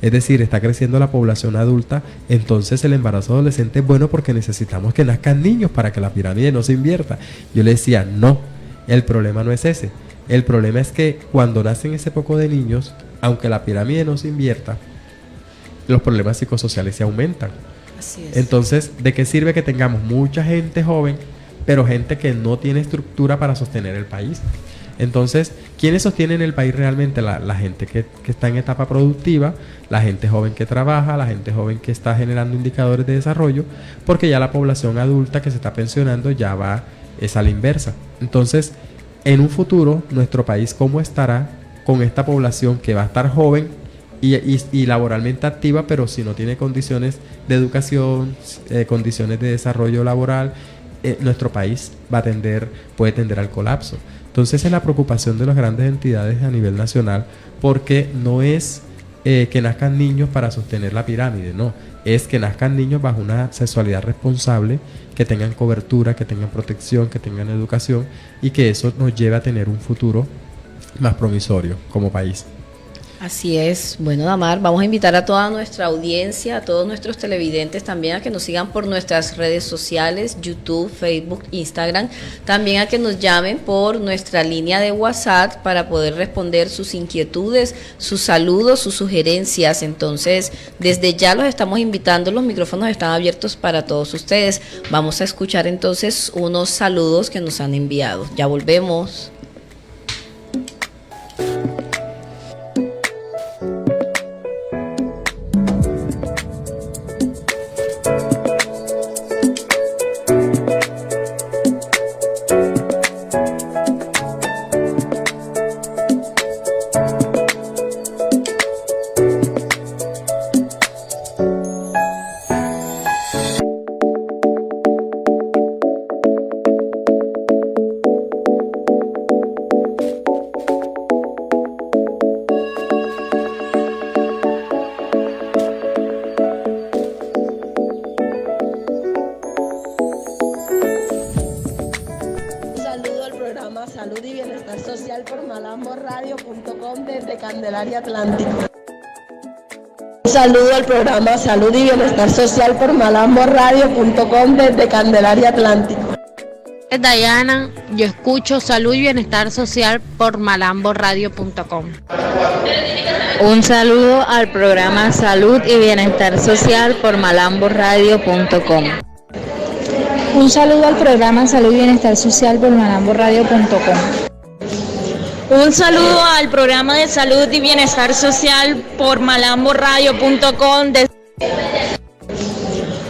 es decir, está creciendo la población adulta, entonces el embarazo adolescente es bueno porque necesitamos que nazcan niños para que la pirámide no se invierta. Yo le decía, no, el problema no es ese. El problema es que cuando nacen ese poco de niños, aunque la pirámide no se invierta, los problemas psicosociales se aumentan. Así es. Entonces, ¿de qué sirve que tengamos mucha gente joven, pero gente que no tiene estructura para sostener el país? Entonces, ¿quiénes sostienen el país realmente? La gente que está en etapa productiva, la gente joven que trabaja, la gente joven que está generando indicadores de desarrollo, porque ya la población adulta que se está pensionando ya es a la inversa. Entonces, en un futuro, nuestro país, ¿cómo estará con esta población que va a estar joven y laboralmente activa, pero si no tiene condiciones de educación, condiciones de desarrollo laboral? Nuestro país puede tender al colapso. Entonces es la preocupación de las grandes entidades a nivel nacional, porque no es que nazcan niños para sostener la pirámide, no, es que nazcan niños bajo una sexualidad responsable, que tengan cobertura, que tengan protección, que tengan educación y que eso nos lleve a tener un futuro más promisorio como país. Así es. Bueno, Damar, vamos a invitar a toda nuestra audiencia, a todos nuestros televidentes también a que nos sigan por nuestras redes sociales, YouTube, Facebook, Instagram, también a que nos llamen por nuestra línea de WhatsApp para poder responder sus inquietudes, sus saludos, sus sugerencias. Entonces, desde ya los estamos invitando, los micrófonos están abiertos para todos ustedes. Vamos a escuchar entonces unos saludos que nos han enviado. Ya volvemos. por malamboradio.com desde Candelaria Atlántico. Un saludo al programa Salud y Bienestar Social por malamboradio.com desde Candelaria Atlántico. Es Dayana, yo escucho Salud y Bienestar Social por malamboradio.com. Un saludo al programa Salud y Bienestar Social por malamboradio.com. Un saludo al programa Salud y Bienestar Social por malamboradio.com. Un saludo al programa de Salud y Bienestar Social por malamboradio.com.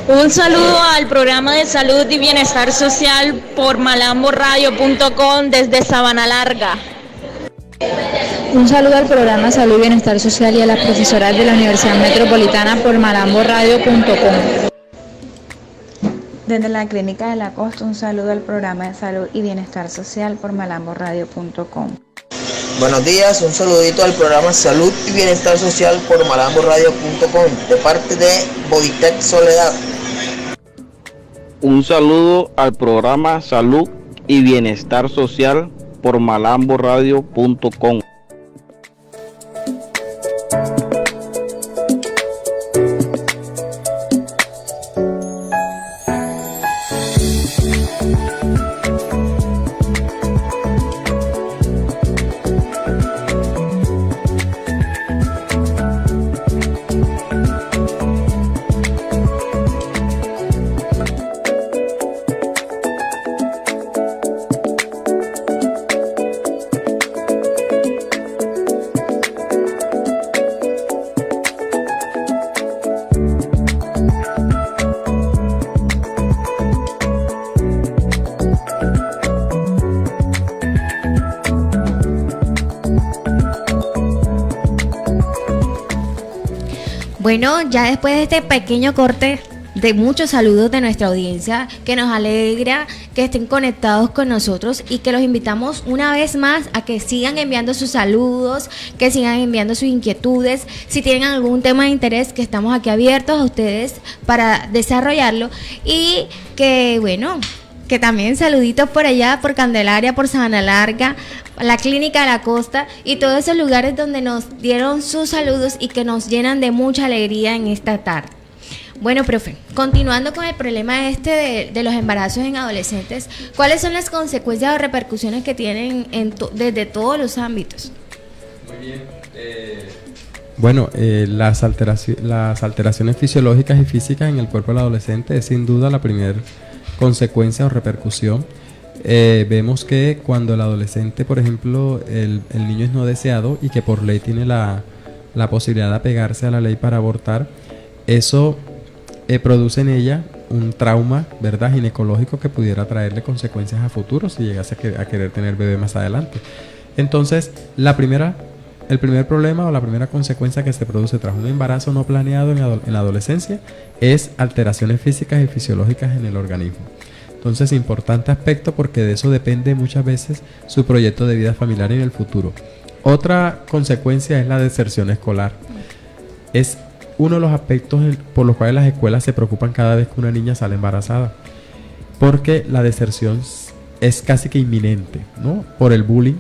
Un saludo al programa de Salud y Bienestar Social por malamboradio.com desde Sabana Larga. Un saludo al programa Salud y Bienestar Social y a las profesoras de la Universidad Metropolitana por malamboradio.com. Desde la Clínica de la Costa, un saludo al programa de Salud y Bienestar Social por malamboradio.com. Buenos días, un saludito al programa Salud y Bienestar Social por malamboradio.com de parte de Boitec Soledad. Un saludo al programa Salud y Bienestar Social por malamboradio.com. Bueno, ya después de este pequeño corte de muchos saludos de nuestra audiencia, que nos alegra que estén conectados con nosotros y que los invitamos una vez más a que sigan enviando sus saludos, que sigan enviando sus inquietudes, si tienen algún tema de interés, que estamos aquí abiertos a ustedes para desarrollarlo y que bueno, que también saluditos por allá, por Candelaria, por Sabana Larga, la Clínica de la Costa y todos esos lugares donde nos dieron sus saludos y que nos llenan de mucha alegría en esta tarde. Bueno, profe, continuando con el problema de los embarazos en adolescentes, ¿cuáles son las consecuencias o repercusiones que tienen desde todos los ámbitos? Muy bien. Bueno, las alteraciones fisiológicas y físicas en el cuerpo del adolescente es sin duda la primera consecuencia o repercusión. Vemos que cuando el adolescente, por ejemplo, el niño es no deseado y que por ley tiene la posibilidad de apegarse a la ley para abortar, eso produce en ella un trauma, ¿verdad?, ginecológico que pudiera traerle consecuencias a futuro si llegase a querer tener bebé más adelante. Entonces, el primer problema o la primera consecuencia que se produce tras un embarazo no planeado en la adolescencia es alteraciones físicas y fisiológicas en el organismo. Entonces, importante aspecto porque de eso depende muchas veces su proyecto de vida familiar en el futuro. Otra consecuencia es la deserción escolar. Es uno de los aspectos por los cuales las escuelas se preocupan cada vez que una niña sale embarazada, porque la deserción es casi que inminente, ¿no? Por el bullying,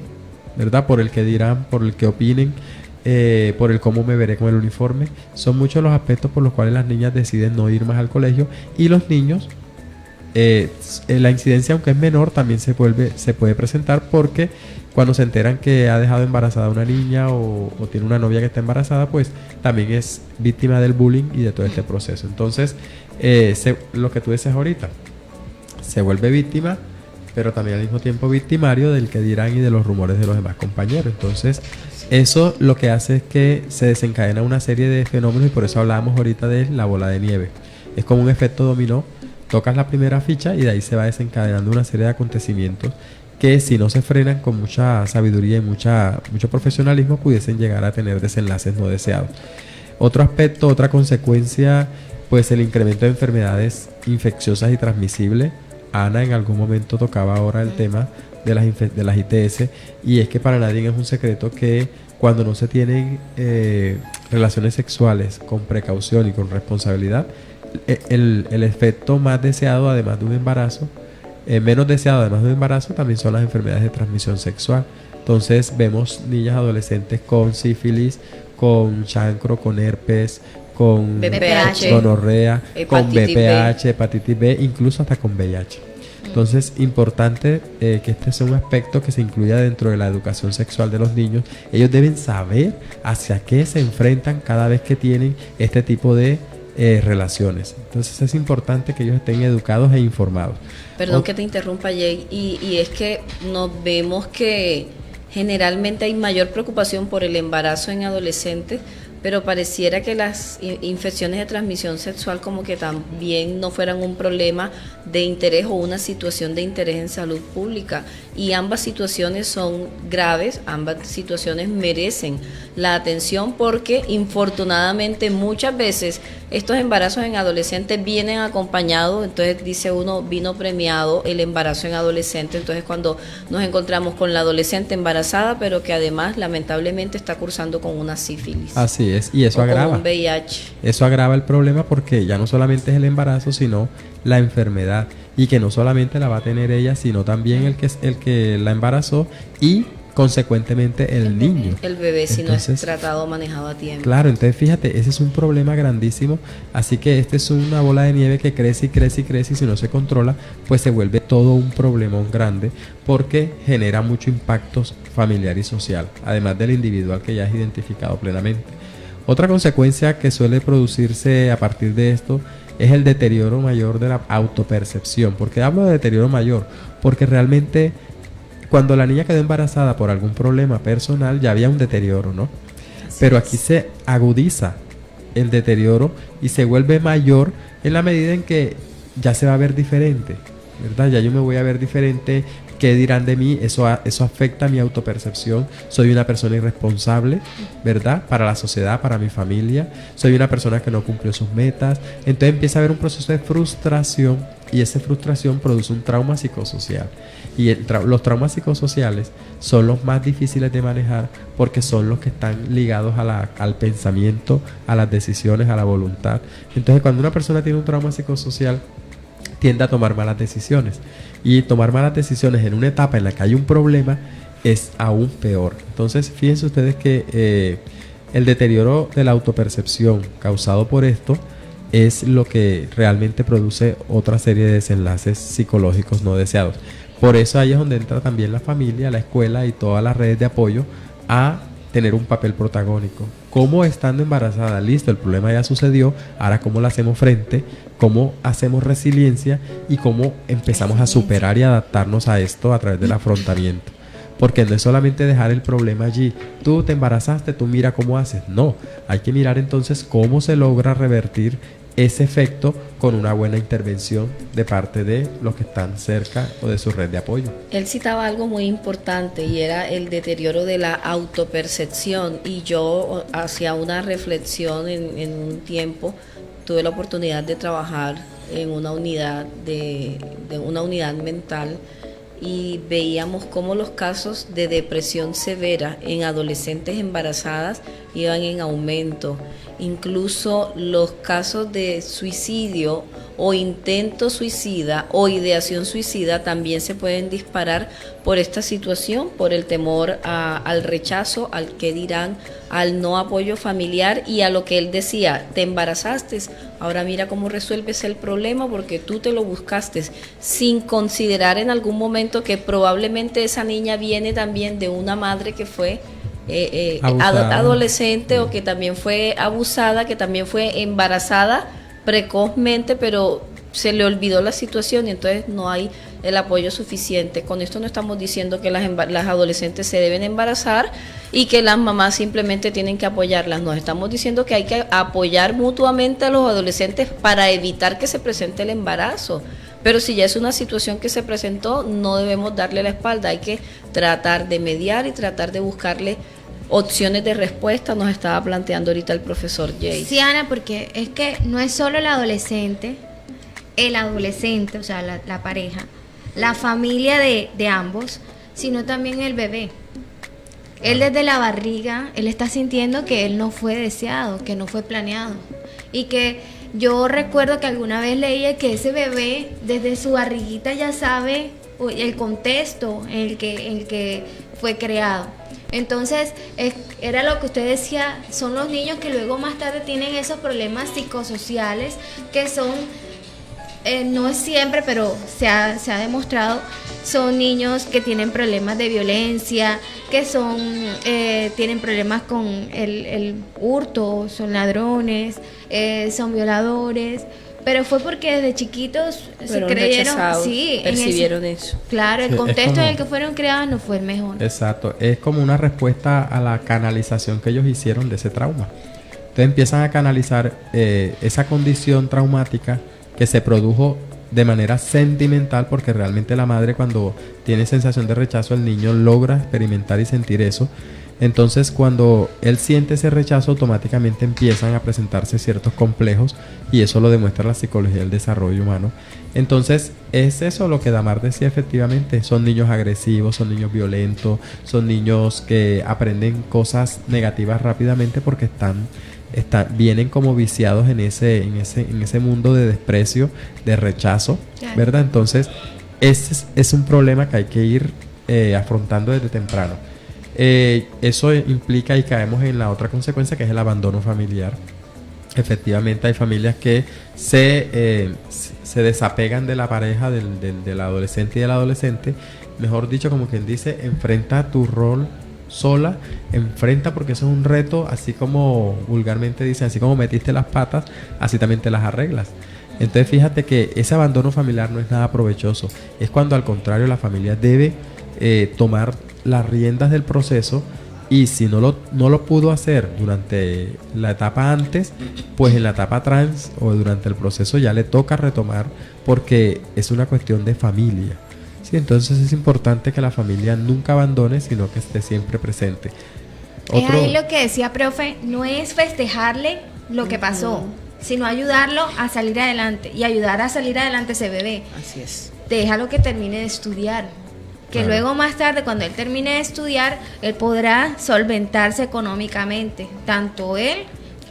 ¿verdad? Por el que dirán, por el que opinen, por el cómo me veré con el uniforme. Son muchos los aspectos por los cuales las niñas deciden no ir más al colegio y los niños, la incidencia, aunque es menor, también se puede presentar porque cuando se enteran que ha dejado embarazada a una niña o tiene una novia que está embarazada, pues también es víctima del bullying y de todo este proceso. Entonces, lo que tú dices ahorita, se vuelve víctima, pero también al mismo tiempo victimario del que dirán y de los rumores de los demás compañeros. Entonces, eso lo que hace es que se desencadena una serie de fenómenos y por eso hablábamos ahorita de la bola de nieve. Es como un efecto dominó, tocas la primera ficha y de ahí se va desencadenando una serie de acontecimientos que si no se frenan con mucha sabiduría y mucho profesionalismo pudiesen llegar a tener desenlaces no deseados. Otro aspecto, otra consecuencia, pues el incremento de enfermedades infecciosas y transmisibles. Ana en algún momento tocaba ahora el tema de las ITS y es que para nadie es un secreto que cuando no se tienen relaciones sexuales con precaución y con responsabilidad, el efecto más deseado además de un embarazo, menos deseado además de un embarazo, también son las enfermedades de transmisión sexual. Entonces vemos niñas adolescentes con sífilis, con chancro, con herpes, con VPH, gonorrea, con hepatitis VPH, hepatitis B, incluso hasta con VIH. Entonces, importante que este sea un aspecto que se incluya dentro de la educación sexual de los niños. Ellos deben saber hacia qué se enfrentan cada vez que tienen este tipo de relaciones. Entonces, es importante que ellos estén educados e informados. Perdón que te interrumpa, Jay, y es que nos vemos que generalmente hay mayor preocupación por el embarazo en adolescentes, pero pareciera que las infecciones de transmisión sexual como que también no fueran un problema de interés o una situación de interés en salud pública, y ambas situaciones son graves, ambas situaciones merecen la atención, porque infortunadamente muchas veces estos embarazos en adolescentes vienen acompañados, entonces dice uno, vino premiado el embarazo en adolescente. Entonces cuando nos encontramos con la adolescente embarazada, pero que además lamentablemente está cursando con una sífilis. Así es, y eso o agrava. con un VIH. Eso agrava el problema, porque ya no solamente es el embarazo, sino la enfermedad, y que no solamente la va a tener ella, sino también el que la embarazó y consecuentemente el niño. El bebé, si entonces, no es tratado o manejado a tiempo. Claro, entonces fíjate, ese es un problema grandísimo, así que este es una bola de nieve que crece y crece y crece, y si no se controla, pues se vuelve todo un problemón grande, porque genera mucho impacto familiar y social, además del individual que ya es identificado plenamente. Otra consecuencia que suele producirse a partir de esto es el deterioro mayor de la autopercepción. ¿Por qué hablo de deterioro mayor? Porque realmente cuando la niña quedó embarazada por algún problema personal ya había un deterioro, ¿no? Pero aquí se agudiza el deterioro y se vuelve mayor en la medida en que ya se va a ver diferente, ¿verdad? Ya yo me voy a ver diferente. ¿Qué dirán de mí? Eso afecta mi autopercepción. Soy una persona irresponsable, ¿verdad? Para la sociedad, para mi familia. Soy una persona que no cumplió sus metas. Entonces empieza a haber un proceso de frustración, y esa frustración produce un trauma psicosocial. Y los traumas psicosociales son los más difíciles de manejar, porque son los que están ligados al pensamiento, a las decisiones, a la voluntad. Entonces, cuando una persona tiene un trauma psicosocial, tiende a tomar malas decisiones, y tomar malas decisiones en una etapa en la que hay un problema es aún peor. Entonces fíjense ustedes que el deterioro de la autopercepción causado por esto es lo que realmente produce otra serie de desenlaces psicológicos no deseados. Por eso ahí es donde entra también la familia, la escuela y todas las redes de apoyo a tener un papel protagónico. ¿Cómo estando embarazada? Listo, el problema ya sucedió, ahora cómo le hacemos frente, cómo hacemos resiliencia y cómo empezamos a superar y adaptarnos a esto a través del afrontamiento. Porque no es solamente dejar el problema allí, tú te embarazaste, tú mira cómo haces. No, hay que mirar entonces cómo se logra revertir ese efecto con una buena intervención de parte de los que están cerca o de su red de apoyo. Él citaba algo muy importante, y era el deterioro de la autopercepción, y yo hacía una reflexión en un tiempo. Tuve la oportunidad de trabajar en una unidad de una unidad mental, y veíamos cómo los casos de depresión severa en adolescentes embarazadas iban en aumento. Incluso los casos de suicidio o intento suicida o ideación suicida también se pueden disparar por esta situación, por el temor al rechazo, al que dirán, al no apoyo familiar, y a lo que él decía: te embarazaste, ahora mira cómo resuelves el problema porque tú te lo buscaste, sin considerar en algún momento que probablemente esa niña viene también de una madre que fue adolescente, o que también fue abusada, que también fue embarazada precozmente, pero se le olvidó la situación y entonces no hay el apoyo suficiente. Con esto no estamos diciendo que las adolescentes se deben embarazar y que las mamás simplemente tienen que apoyarlas. Nos estamos diciendo que hay que apoyar mutuamente a los adolescentes para evitar que se presente el embarazo. Pero si ya es una situación que se presentó, no debemos darle la espalda. Hay que tratar de mediar y tratar de buscarle opciones de respuesta. Nos estaba planteando ahorita el profesor Jay. Sí, Ana, porque es que no es solo el adolescente, o sea, la pareja, la familia de ambos, sino también el bebé. Él desde la barriga, él está sintiendo que él no fue deseado, que no fue planeado. Y que yo recuerdo que alguna vez leía que ese bebé desde su barriguita ya sabe el contexto en el que fue creado. Entonces, era lo que usted decía, son los niños que luego más tarde tienen esos problemas psicosociales que son, no es siempre, pero se ha demostrado, son niños que tienen problemas de violencia, que tienen problemas con el hurto, son ladrones, son violadores. Pero fue porque desde chiquitos se creyeron, percibieron eso. Claro, el contexto en el que fueron creados no fue el mejor. Exacto, es como una respuesta a la canalización que ellos hicieron de ese trauma. Entonces empiezan a canalizar esa condición traumática que se produjo de manera sentimental, porque realmente la madre, cuando tiene sensación de rechazo, el niño logra experimentar y sentir eso. Entonces, cuando él siente ese rechazo, automáticamente empiezan a presentarse ciertos complejos, y eso lo demuestra la psicología del desarrollo humano. Entonces, es eso lo que Damar decía, efectivamente. Son niños agresivos, son niños violentos, son niños que aprenden cosas negativas rápidamente porque vienen como viciados en ese mundo de desprecio, de rechazo, ¿verdad? Entonces, ese es un problema que hay que ir afrontando desde temprano. Eso implica, y caemos en la otra consecuencia, que es el abandono familiar. Efectivamente, hay familias que se desapegan de la pareja del adolescente y del adolescente. Mejor dicho, como quien dice, enfrenta tu rol sola, porque eso es un reto, así como vulgarmente dicen, así como metiste las patas, así también te las arreglas. Entonces fíjate que ese abandono familiar no es nada provechoso. Es cuando, al contrario, la familia debe tomar las riendas del proceso, y si no lo pudo hacer durante la etapa antes, pues en la etapa trans o durante el proceso ya le toca retomar, porque es una cuestión de familia. Sí, entonces es importante que la familia nunca abandone, sino que esté siempre presente. Es ahí lo que decía, profe, no es festejarle lo que pasó, sino ayudarlo a salir adelante, y ayudar a salir adelante ese bebé. Así es. Déjalo que termine de estudiar, que luego más tarde, cuando él termine de estudiar, él podrá solventarse económicamente, tanto él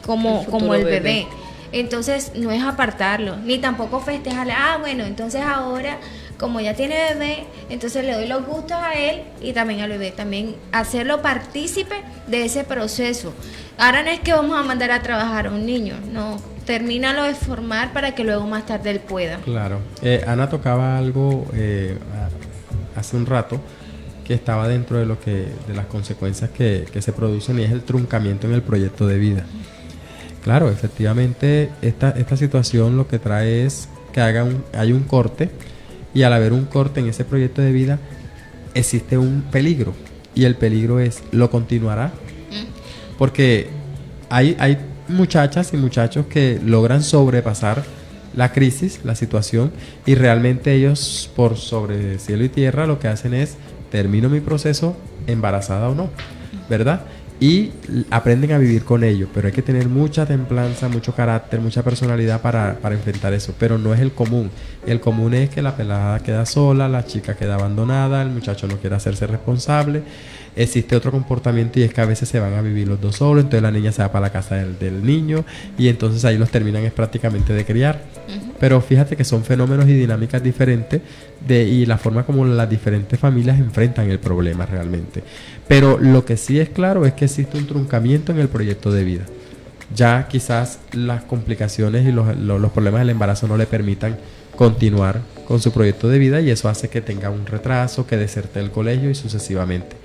como el bebé. Entonces no es apartarlo, ni tampoco festejarle, bueno, entonces ahora, como ya tiene bebé, entonces le doy los gustos a él y también al bebé, también hacerlo partícipe de ese proceso. Ahora no es que vamos a mandar a trabajar a un niño, no, termínalo de formar para que luego más tarde él pueda. Claro. Ana tocaba algo hace un rato que estaba dentro de las consecuencias que se producen, y es el truncamiento en el proyecto de vida. Claro, efectivamente, esta situación lo que trae es que hay un corte, y al haber un corte en ese proyecto de vida existe un peligro, y el peligro es, ¿lo continuará? Porque hay muchachas y muchachos que logran sobrepasar la crisis, la situación, y realmente ellos, por sobre cielo y tierra, lo que hacen es: termino mi proceso, embarazada o no, ¿verdad? Y aprenden a vivir con ello, pero hay que tener mucha templanza, mucho carácter, mucha personalidad para enfrentar eso. Pero no es el común. El común es que la pelada queda sola, la chica queda abandonada, el muchacho no quiere hacerse responsable. Existe otro comportamiento, y es que a veces se van a vivir los dos solos, entonces la niña se va para la casa del niño, y entonces ahí los terminan es prácticamente de criar. Pero fíjate que son fenómenos y dinámicas diferentes y la forma como las diferentes familias enfrentan el problema realmente. Pero lo que sí es claro es que existe un truncamiento en el proyecto de vida. Ya quizás las complicaciones y los problemas del embarazo no le permitan continuar con su proyecto de vida, y eso hace que tenga un retraso, que deserte del colegio y sucesivamente.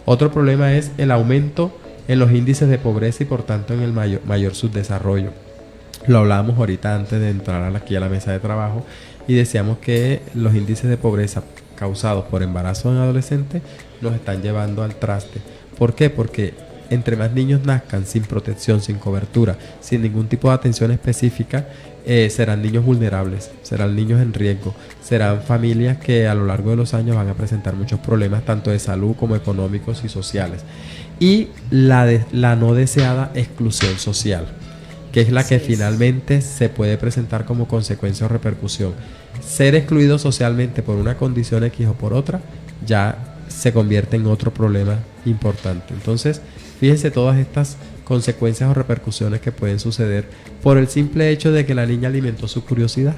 Otro problema es el aumento en los índices de pobreza y por tanto en el mayor subdesarrollo. Lo hablábamos ahorita antes de entrar aquí a la mesa de trabajo, y decíamos que los índices de pobreza causados por embarazo en adolescentes nos están llevando al traste. ¿Por qué? Porque entre más niños nazcan sin protección, sin cobertura, sin ningún tipo de atención específica, serán niños vulnerables, serán niños en riesgo, serán familias que a lo largo de los años van a presentar muchos problemas, tanto de salud como económicos y sociales. Y la no deseada exclusión social, que es la que finalmente se puede presentar como consecuencia o repercusión. Ser excluido socialmente por una condición X o por otra ya se convierte en otro problema importante. Entonces, fíjense todas estas consecuencias o repercusiones que pueden suceder por el simple hecho de que la niña alimentó su curiosidad.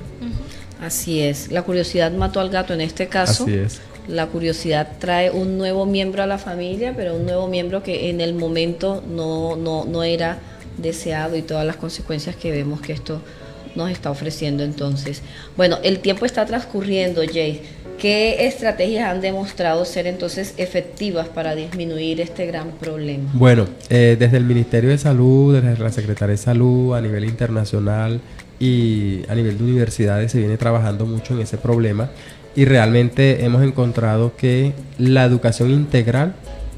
Así es, la curiosidad mató al gato en este caso. Así es. la curiosidad trae un nuevo miembro a la familia, pero un nuevo miembro que en el momento no era deseado, y todas las consecuencias que vemos que esto nos está ofreciendo. Entonces, bueno, el tiempo está transcurriendo, Jay. ¿Qué estrategias han demostrado ser entonces efectivas para disminuir este gran problema? Bueno, desde el Ministerio de Salud, desde la Secretaría de Salud, a nivel internacional y a nivel de universidades se viene trabajando mucho en ese problema, y realmente hemos encontrado que la educación integral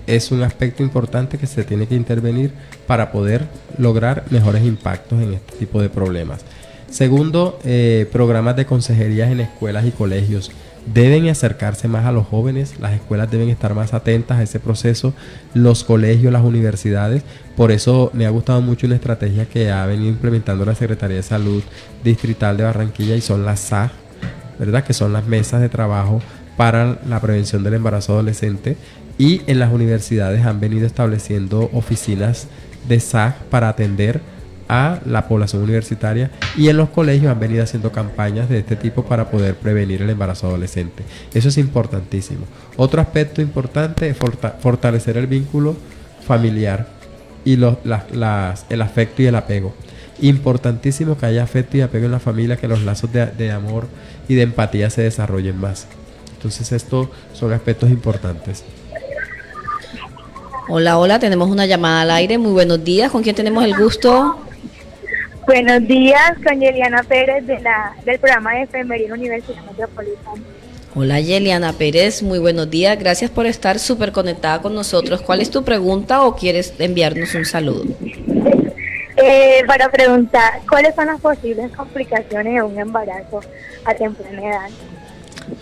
es un aspecto importante que se tiene que intervenir para poder lograr mejores impactos en este tipo de problemas. Segundo, programas de consejerías en escuelas y colegios. Deben acercarse más a los jóvenes, las escuelas deben estar más atentas a ese proceso, los colegios, las universidades. Por eso me ha gustado mucho una estrategia que ha venido implementando la Secretaría de Salud Distrital de Barranquilla, y son las SAG, ¿verdad? Que son las mesas de trabajo para la prevención del embarazo adolescente, y en las universidades han venido estableciendo oficinas de SAG para atender a la población universitaria, y en los colegios han venido haciendo campañas de este tipo para poder prevenir el embarazo adolescente. Eso es importantísimo. Otro aspecto importante es fortalecer el vínculo familiar y el afecto y el apego. Importantísimo que haya afecto y apego en la familia, que los lazos de amor y de empatía se desarrollen más. Entonces estos son aspectos importantes. Hola, tenemos una llamada al aire. Muy buenos días. ¿Con quién tenemos el gusto? Buenos días, con Yeliana Pérez del programa de Enfermería Universidad Metropolitana. Hola, Yeliana Pérez, muy buenos días. Gracias por estar súper conectada con nosotros. ¿Cuál es tu pregunta o quieres enviarnos un saludo? Para preguntar, ¿cuáles son las posibles complicaciones de un embarazo a temprana edad?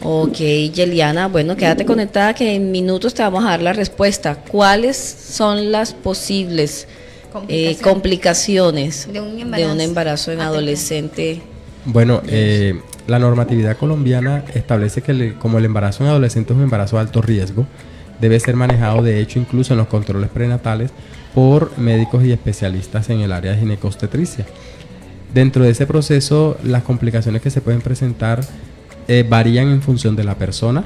Ok, Yeliana, bueno, quédate conectada que en minutos te vamos a dar la respuesta. ¿Cuáles son las posibles complicaciones de un embarazo en adolescente? Bueno, la normatividad colombiana establece que como el embarazo en adolescente es un embarazo de alto riesgo, debe ser manejado, de hecho, incluso en los controles prenatales, por médicos y especialistas en el área de ginecobstetricia. Dentro de ese proceso, las complicaciones que se pueden presentar varían en función de la persona,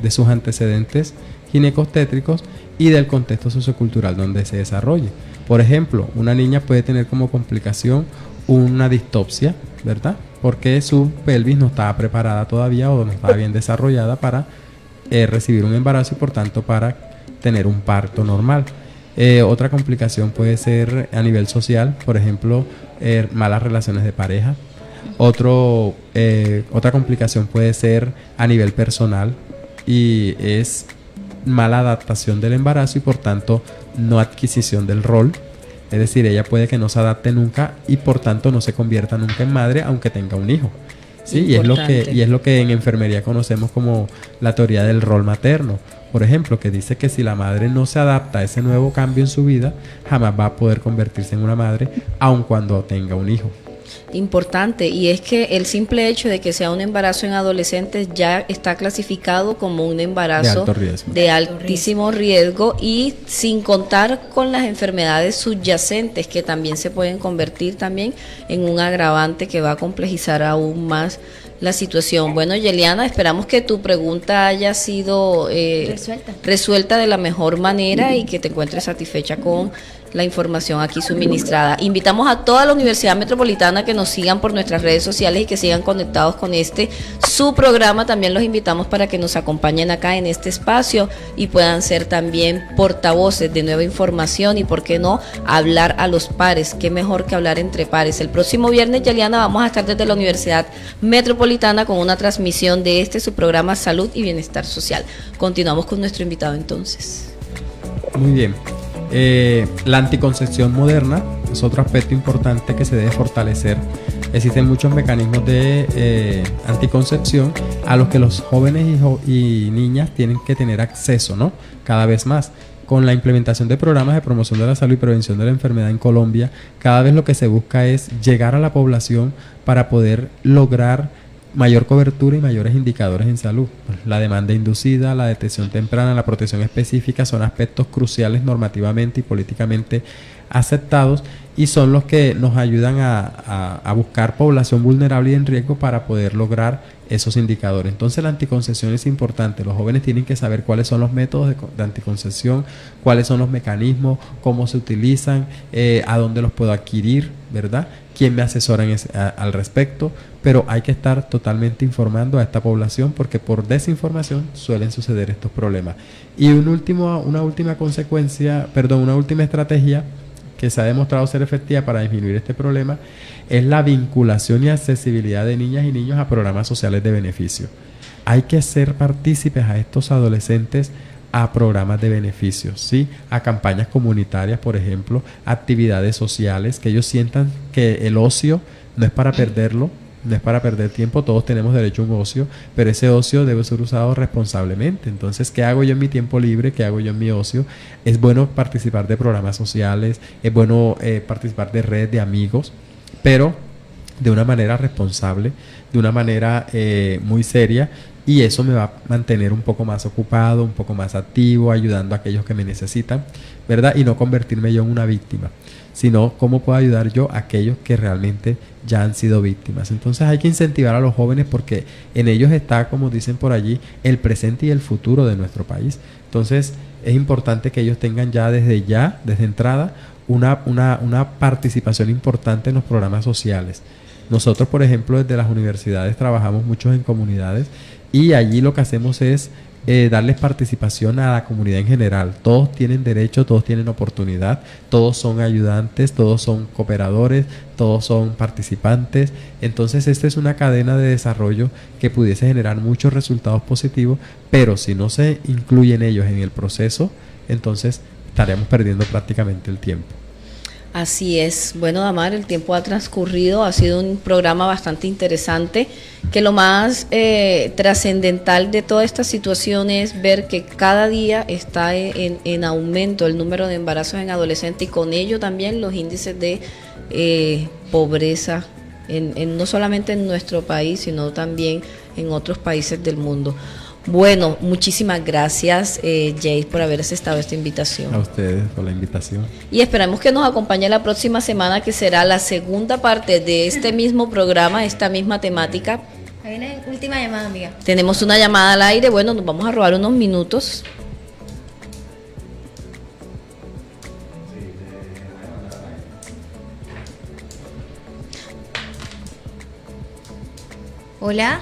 de sus antecedentes ginecobstétricos y del contexto sociocultural donde se desarrolle. Por ejemplo, una niña puede tener como complicación una distopsia, ¿verdad? Porque su pelvis no estaba preparada todavía o no estaba bien desarrollada para recibir un embarazo, y por tanto para tener un parto normal. Otra complicación puede ser a nivel social, por ejemplo, malas relaciones de pareja. Otra complicación puede ser a nivel personal, y es mala adaptación del embarazo y por tanto no adquisición del rol. Es decir, ella puede que no se adapte nunca y por tanto no se convierta nunca en madre aunque tenga un hijo. ¿Sí? Y es lo que en enfermería conocemos como la teoría del rol materno, por ejemplo, que dice que si la madre no se adapta a ese nuevo cambio en su vida, jamás va a poder convertirse en una madre aun cuando tenga un hijo. Importante, y es que el simple hecho de que sea un embarazo en adolescentes ya está clasificado como un embarazo de altísimo riesgo, y sin contar con las enfermedades subyacentes que también se pueden convertir también en un agravante que va a complejizar aún más la situación. Bueno, Yeliana, esperamos que tu pregunta haya sido resuelta de la mejor manera y que te encuentres satisfecha con la información aquí suministrada. Invitamos a toda la Universidad Metropolitana que nos sigan por nuestras redes sociales y que sigan conectados con su programa. También los invitamos para que nos acompañen acá en este espacio y puedan ser también portavoces de nueva información y, por qué no, hablar a los pares. Qué mejor que hablar entre pares. El próximo viernes, Yeliana, vamos a estar desde la Universidad Metropolitana con una transmisión de su programa Salud y Bienestar Social. Continuamos con nuestro invitado entonces. Muy bien. La anticoncepción moderna es otro aspecto importante que se debe fortalecer. Existen muchos mecanismos de anticoncepción a los que los jóvenes y niñas tienen que tener acceso, ¿no? Cada vez más. Con la implementación de programas de promoción de la salud y prevención de la enfermedad en Colombia, cada vez lo que se busca es llegar a la población para poder lograr mayor cobertura y mayores indicadores en salud. La demanda inducida, la detección temprana, la protección específica son aspectos cruciales normativamente y políticamente aceptados, y son los que nos ayudan a buscar población vulnerable y en riesgo para poder lograr esos indicadores. Entonces la anticoncepción es importante. Los jóvenes tienen que saber cuáles son los métodos de anticoncepción, cuáles son los mecanismos, cómo se utilizan, a dónde los puedo adquirir, ¿verdad? Quién me asesora al respecto, pero hay que estar totalmente informando a esta población porque por desinformación suelen suceder estos problemas. Y una última estrategia que se ha demostrado ser efectiva para disminuir este problema es la vinculación y accesibilidad de niñas y niños a programas sociales de beneficio. Hay que hacer partícipes a estos adolescentes a programas de beneficio, ¿sí? A campañas comunitarias, por ejemplo, actividades sociales, que ellos sientan que el ocio no es para perderlo, no es para perder tiempo, todos tenemos derecho a un ocio, pero ese ocio debe ser usado responsablemente. Entonces, ¿qué hago yo en mi tiempo libre? ¿Qué hago yo en mi ocio? Es bueno participar de programas sociales, es bueno participar de redes de amigos, pero de una manera responsable, de una manera muy seria, y eso me va a mantener un poco más ocupado, un poco más activo, ayudando a aquellos que me necesitan, ¿verdad? Y no convertirme yo en una víctima, sino cómo puedo ayudar yo a aquellos que realmente ya han sido víctimas. Entonces hay que incentivar a los jóvenes porque en ellos está, como dicen por allí, el presente y el futuro de nuestro país. Entonces es importante que ellos tengan desde entrada, una participación importante en los programas sociales. Nosotros, por ejemplo, desde las universidades trabajamos mucho en comunidades y allí lo que hacemos es darles participación a la comunidad en general. Todos tienen derecho, todos tienen oportunidad, todos son ayudantes, todos son cooperadores, todos son participantes. Entonces esta es una cadena de desarrollo que pudiese generar muchos resultados positivos, pero si no se incluyen ellos en el proceso, entonces estaremos perdiendo prácticamente el tiempo. Así es. Bueno, Damar, el tiempo ha transcurrido, ha sido un programa bastante interesante, que lo más trascendental de toda esta situación es ver que cada día está en aumento el número de embarazos en adolescentes y con ello también los índices de pobreza, no solamente en nuestro país, sino también en otros países del mundo. Bueno, muchísimas gracias, Jace, por haber aceptado esta invitación. A ustedes por la invitación. Y esperamos que nos acompañe la próxima semana, que será la segunda parte de este mismo programa, esta misma temática. Hay una última llamada, amiga. Tenemos una llamada al aire. Bueno, nos vamos a robar unos minutos. Hola.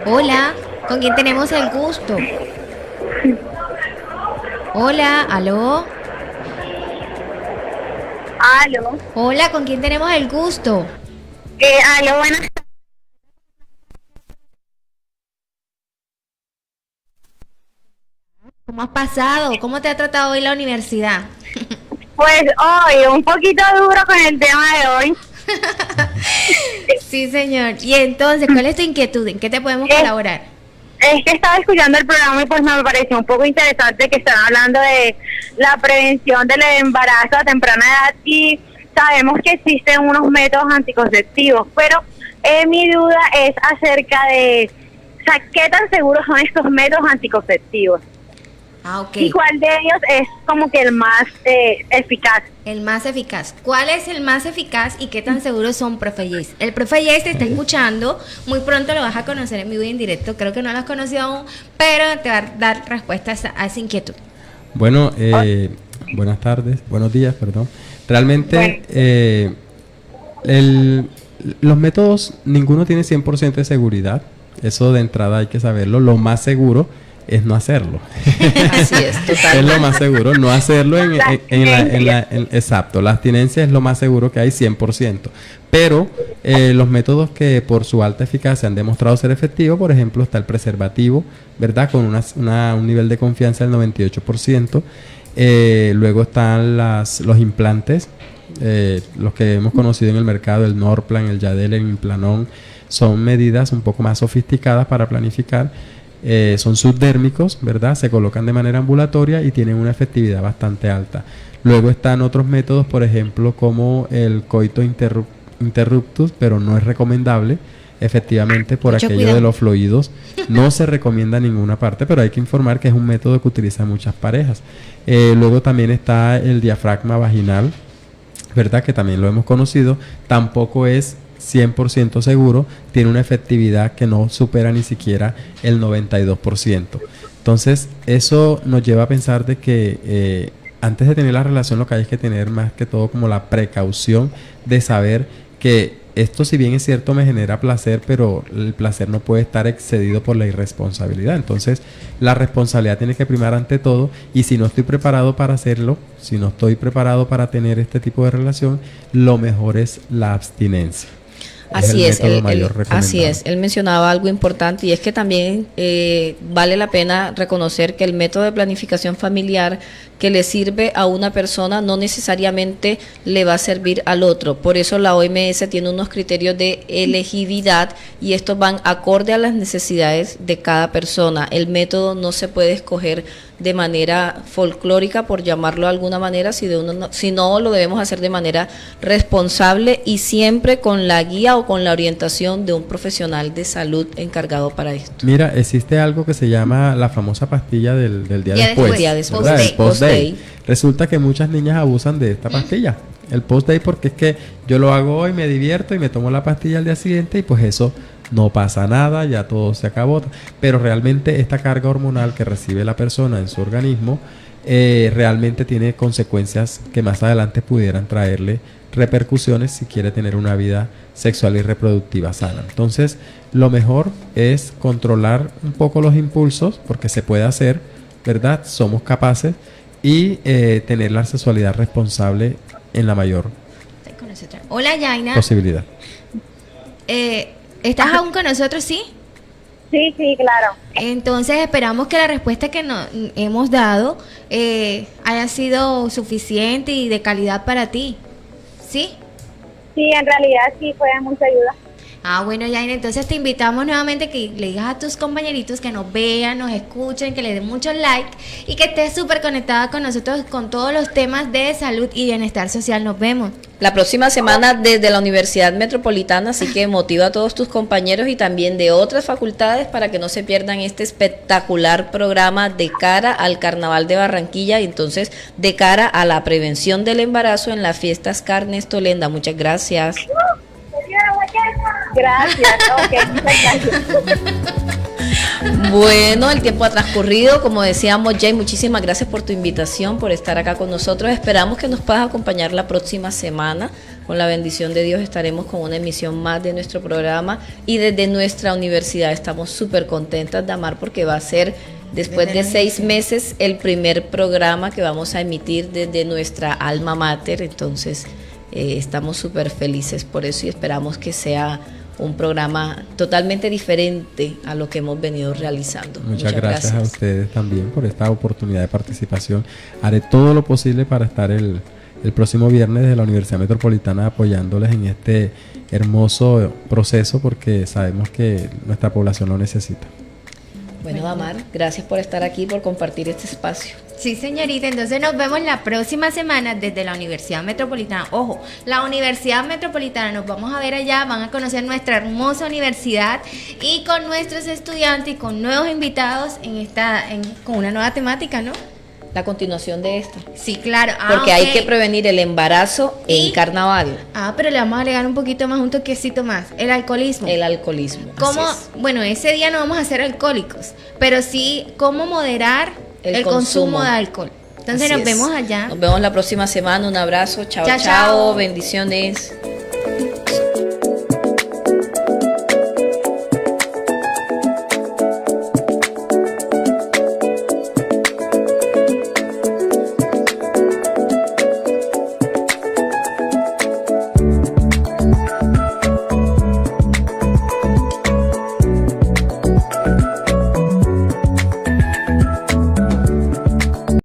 Hola, ¿con quién tenemos el gusto? Hola, ¿aló? Aló. Hola, ¿con quién tenemos el gusto? Aló, buenas tardes. ¿Cómo has pasado? ¿Cómo te ha tratado hoy la universidad? Pues hoy, un poquito duro con el tema de hoy. Sí, señor. Y entonces, ¿cuál es tu inquietud? ¿En qué te podemos colaborar? Es que estaba escuchando el programa y pues me pareció un poco interesante que están hablando de la prevención del embarazo a temprana edad y sabemos que existen unos métodos anticonceptivos, pero mi duda es acerca de, o sea, ¿qué tan seguros son estos métodos anticonceptivos? Ah, ok. ¿Y cuál de ellos es como que el más eficaz? El más eficaz. ¿Cuál es el más eficaz y qué tan seguros son, profe Jace? El profe Jace te está escuchando, muy pronto lo vas a conocer en vivo y en directo, creo que no lo has conocido aún, pero te va a dar respuesta a esa inquietud. Bueno, buenas tardes, buenos días, perdón. Realmente los métodos, ninguno tiene 100% de seguridad, eso de entrada hay que saberlo. Lo más seguro es no hacerlo. Así es, total. Es lo más seguro, no hacerlo exacto, la abstinencia es lo más seguro que hay, 100%. Pero los métodos que por su alta eficacia han demostrado ser efectivos, por ejemplo, está el preservativo, ¿verdad? Con un nivel de confianza del 98%. Luego están los implantes, los que hemos conocido en el mercado, el Norplan, el Yadel, el Implanon, son medidas un poco más sofisticadas para planificar. Son subdérmicos, ¿verdad? Se colocan de manera ambulatoria y tienen una efectividad bastante alta. Luego están otros métodos, por ejemplo, como el coito interruptus, pero no es recomendable, efectivamente, por aquello cuidado de los fluidos. No se recomienda en ninguna parte, pero hay que informar que es un método que utilizan muchas parejas. Luego también está el diafragma vaginal, ¿verdad? Que también lo hemos conocido, tampoco es 100% seguro, tiene una efectividad que no supera ni siquiera el 92%. Entonces, eso nos lleva a pensar de que antes de tener la relación lo que hay es que tener más que todo como la precaución de saber que esto, si bien es cierto, me genera placer, pero el placer no puede estar excedido por la irresponsabilidad. Entonces, la responsabilidad tiene que primar ante todo, y si no estoy preparado para hacerlo, si no estoy preparado para tener este tipo de relación, lo mejor es la abstinencia. Así es, él mencionaba algo importante, y es que también vale la pena reconocer que el método de planificación familiar que le sirve a una persona no necesariamente le va a servir al otro. Por eso la OMS tiene unos criterios de elegibilidad, y estos van acorde a las necesidades de cada persona. El método no se puede escoger de manera folclórica, por llamarlo de alguna manera, sino lo debemos hacer de manera responsable y siempre con la guía o con la orientación de un profesional de salud encargado para esto. Mira, existe algo que se llama la famosa pastilla del día después. Día después. El post-day. Resulta que muchas niñas abusan de esta pastilla, el post-day, porque es que yo lo hago hoy, me divierto y me tomo la pastilla al día siguiente, y pues eso no pasa nada, ya todo se acabó. Pero realmente esta carga hormonal que recibe la persona en su organismo realmente tiene consecuencias que más adelante pudieran traerle repercusiones si quiere tener una vida sexual y reproductiva sana. Entonces, lo mejor es controlar un poco los impulsos, porque se puede hacer, ¿verdad? Somos capaces, y tener la sexualidad responsable en la mayor Hola, Yaina. posibilidad. ¿Estás aún con nosotros, sí? Sí, claro. Entonces esperamos que la respuesta que nos hemos dado haya sido suficiente y de calidad para ti, ¿sí? Sí, en realidad sí fue de mucha ayuda. Bueno, Yaina, entonces te invitamos nuevamente que le digas a tus compañeritos que nos vean, nos escuchen, que le den muchos likes, y que estés súper conectada con nosotros con todos los temas de salud y bienestar social. Nos vemos la próxima semana desde la Universidad Metropolitana, así que motiva a todos tus compañeros y también de otras facultades para que no se pierdan este espectacular programa de cara al Carnaval de Barranquilla, y entonces de cara a la prevención del embarazo en las fiestas Carnes Tolenda. Muchas gracias. Gracias, ok, muchas gracias. Bueno, el tiempo ha transcurrido, como decíamos, Jay, muchísimas gracias por tu invitación, por estar acá con nosotros. Esperamos que nos puedas acompañar la próxima semana. Con la bendición de Dios estaremos con una emisión más de nuestro programa, y desde nuestra universidad estamos súper contentas, Damar, porque va a ser, después de 6 meses, el primer programa que vamos a emitir desde nuestra alma mater. Entonces estamos súper felices por eso, y esperamos que sea un programa totalmente diferente a lo que hemos venido realizando. Muchas gracias a ustedes también por esta oportunidad de participación. Haré todo lo posible para estar el próximo viernes desde la Universidad Metropolitana apoyándoles en este hermoso proceso, porque sabemos que nuestra población lo necesita. Bueno, Damar, gracias por estar aquí, por compartir este espacio. Sí, señorita, entonces nos vemos la próxima semana desde la Universidad Metropolitana. Ojo, la Universidad Metropolitana, nos vamos a ver allá, van a conocer nuestra hermosa universidad, y con nuestros estudiantes y con nuevos invitados con una nueva temática, ¿no? La continuación de esta. Sí, claro. Porque hay que prevenir el embarazo en carnaval. Pero le vamos a agregar un poquito más, un toquecito más. El alcoholismo. El alcoholismo. Bueno, ese día no vamos a ser alcohólicos, pero sí cómo moderar el consumo de alcohol. Entonces nos vemos allá. Nos vemos la próxima semana. Un abrazo. Chao, chao. Bendiciones.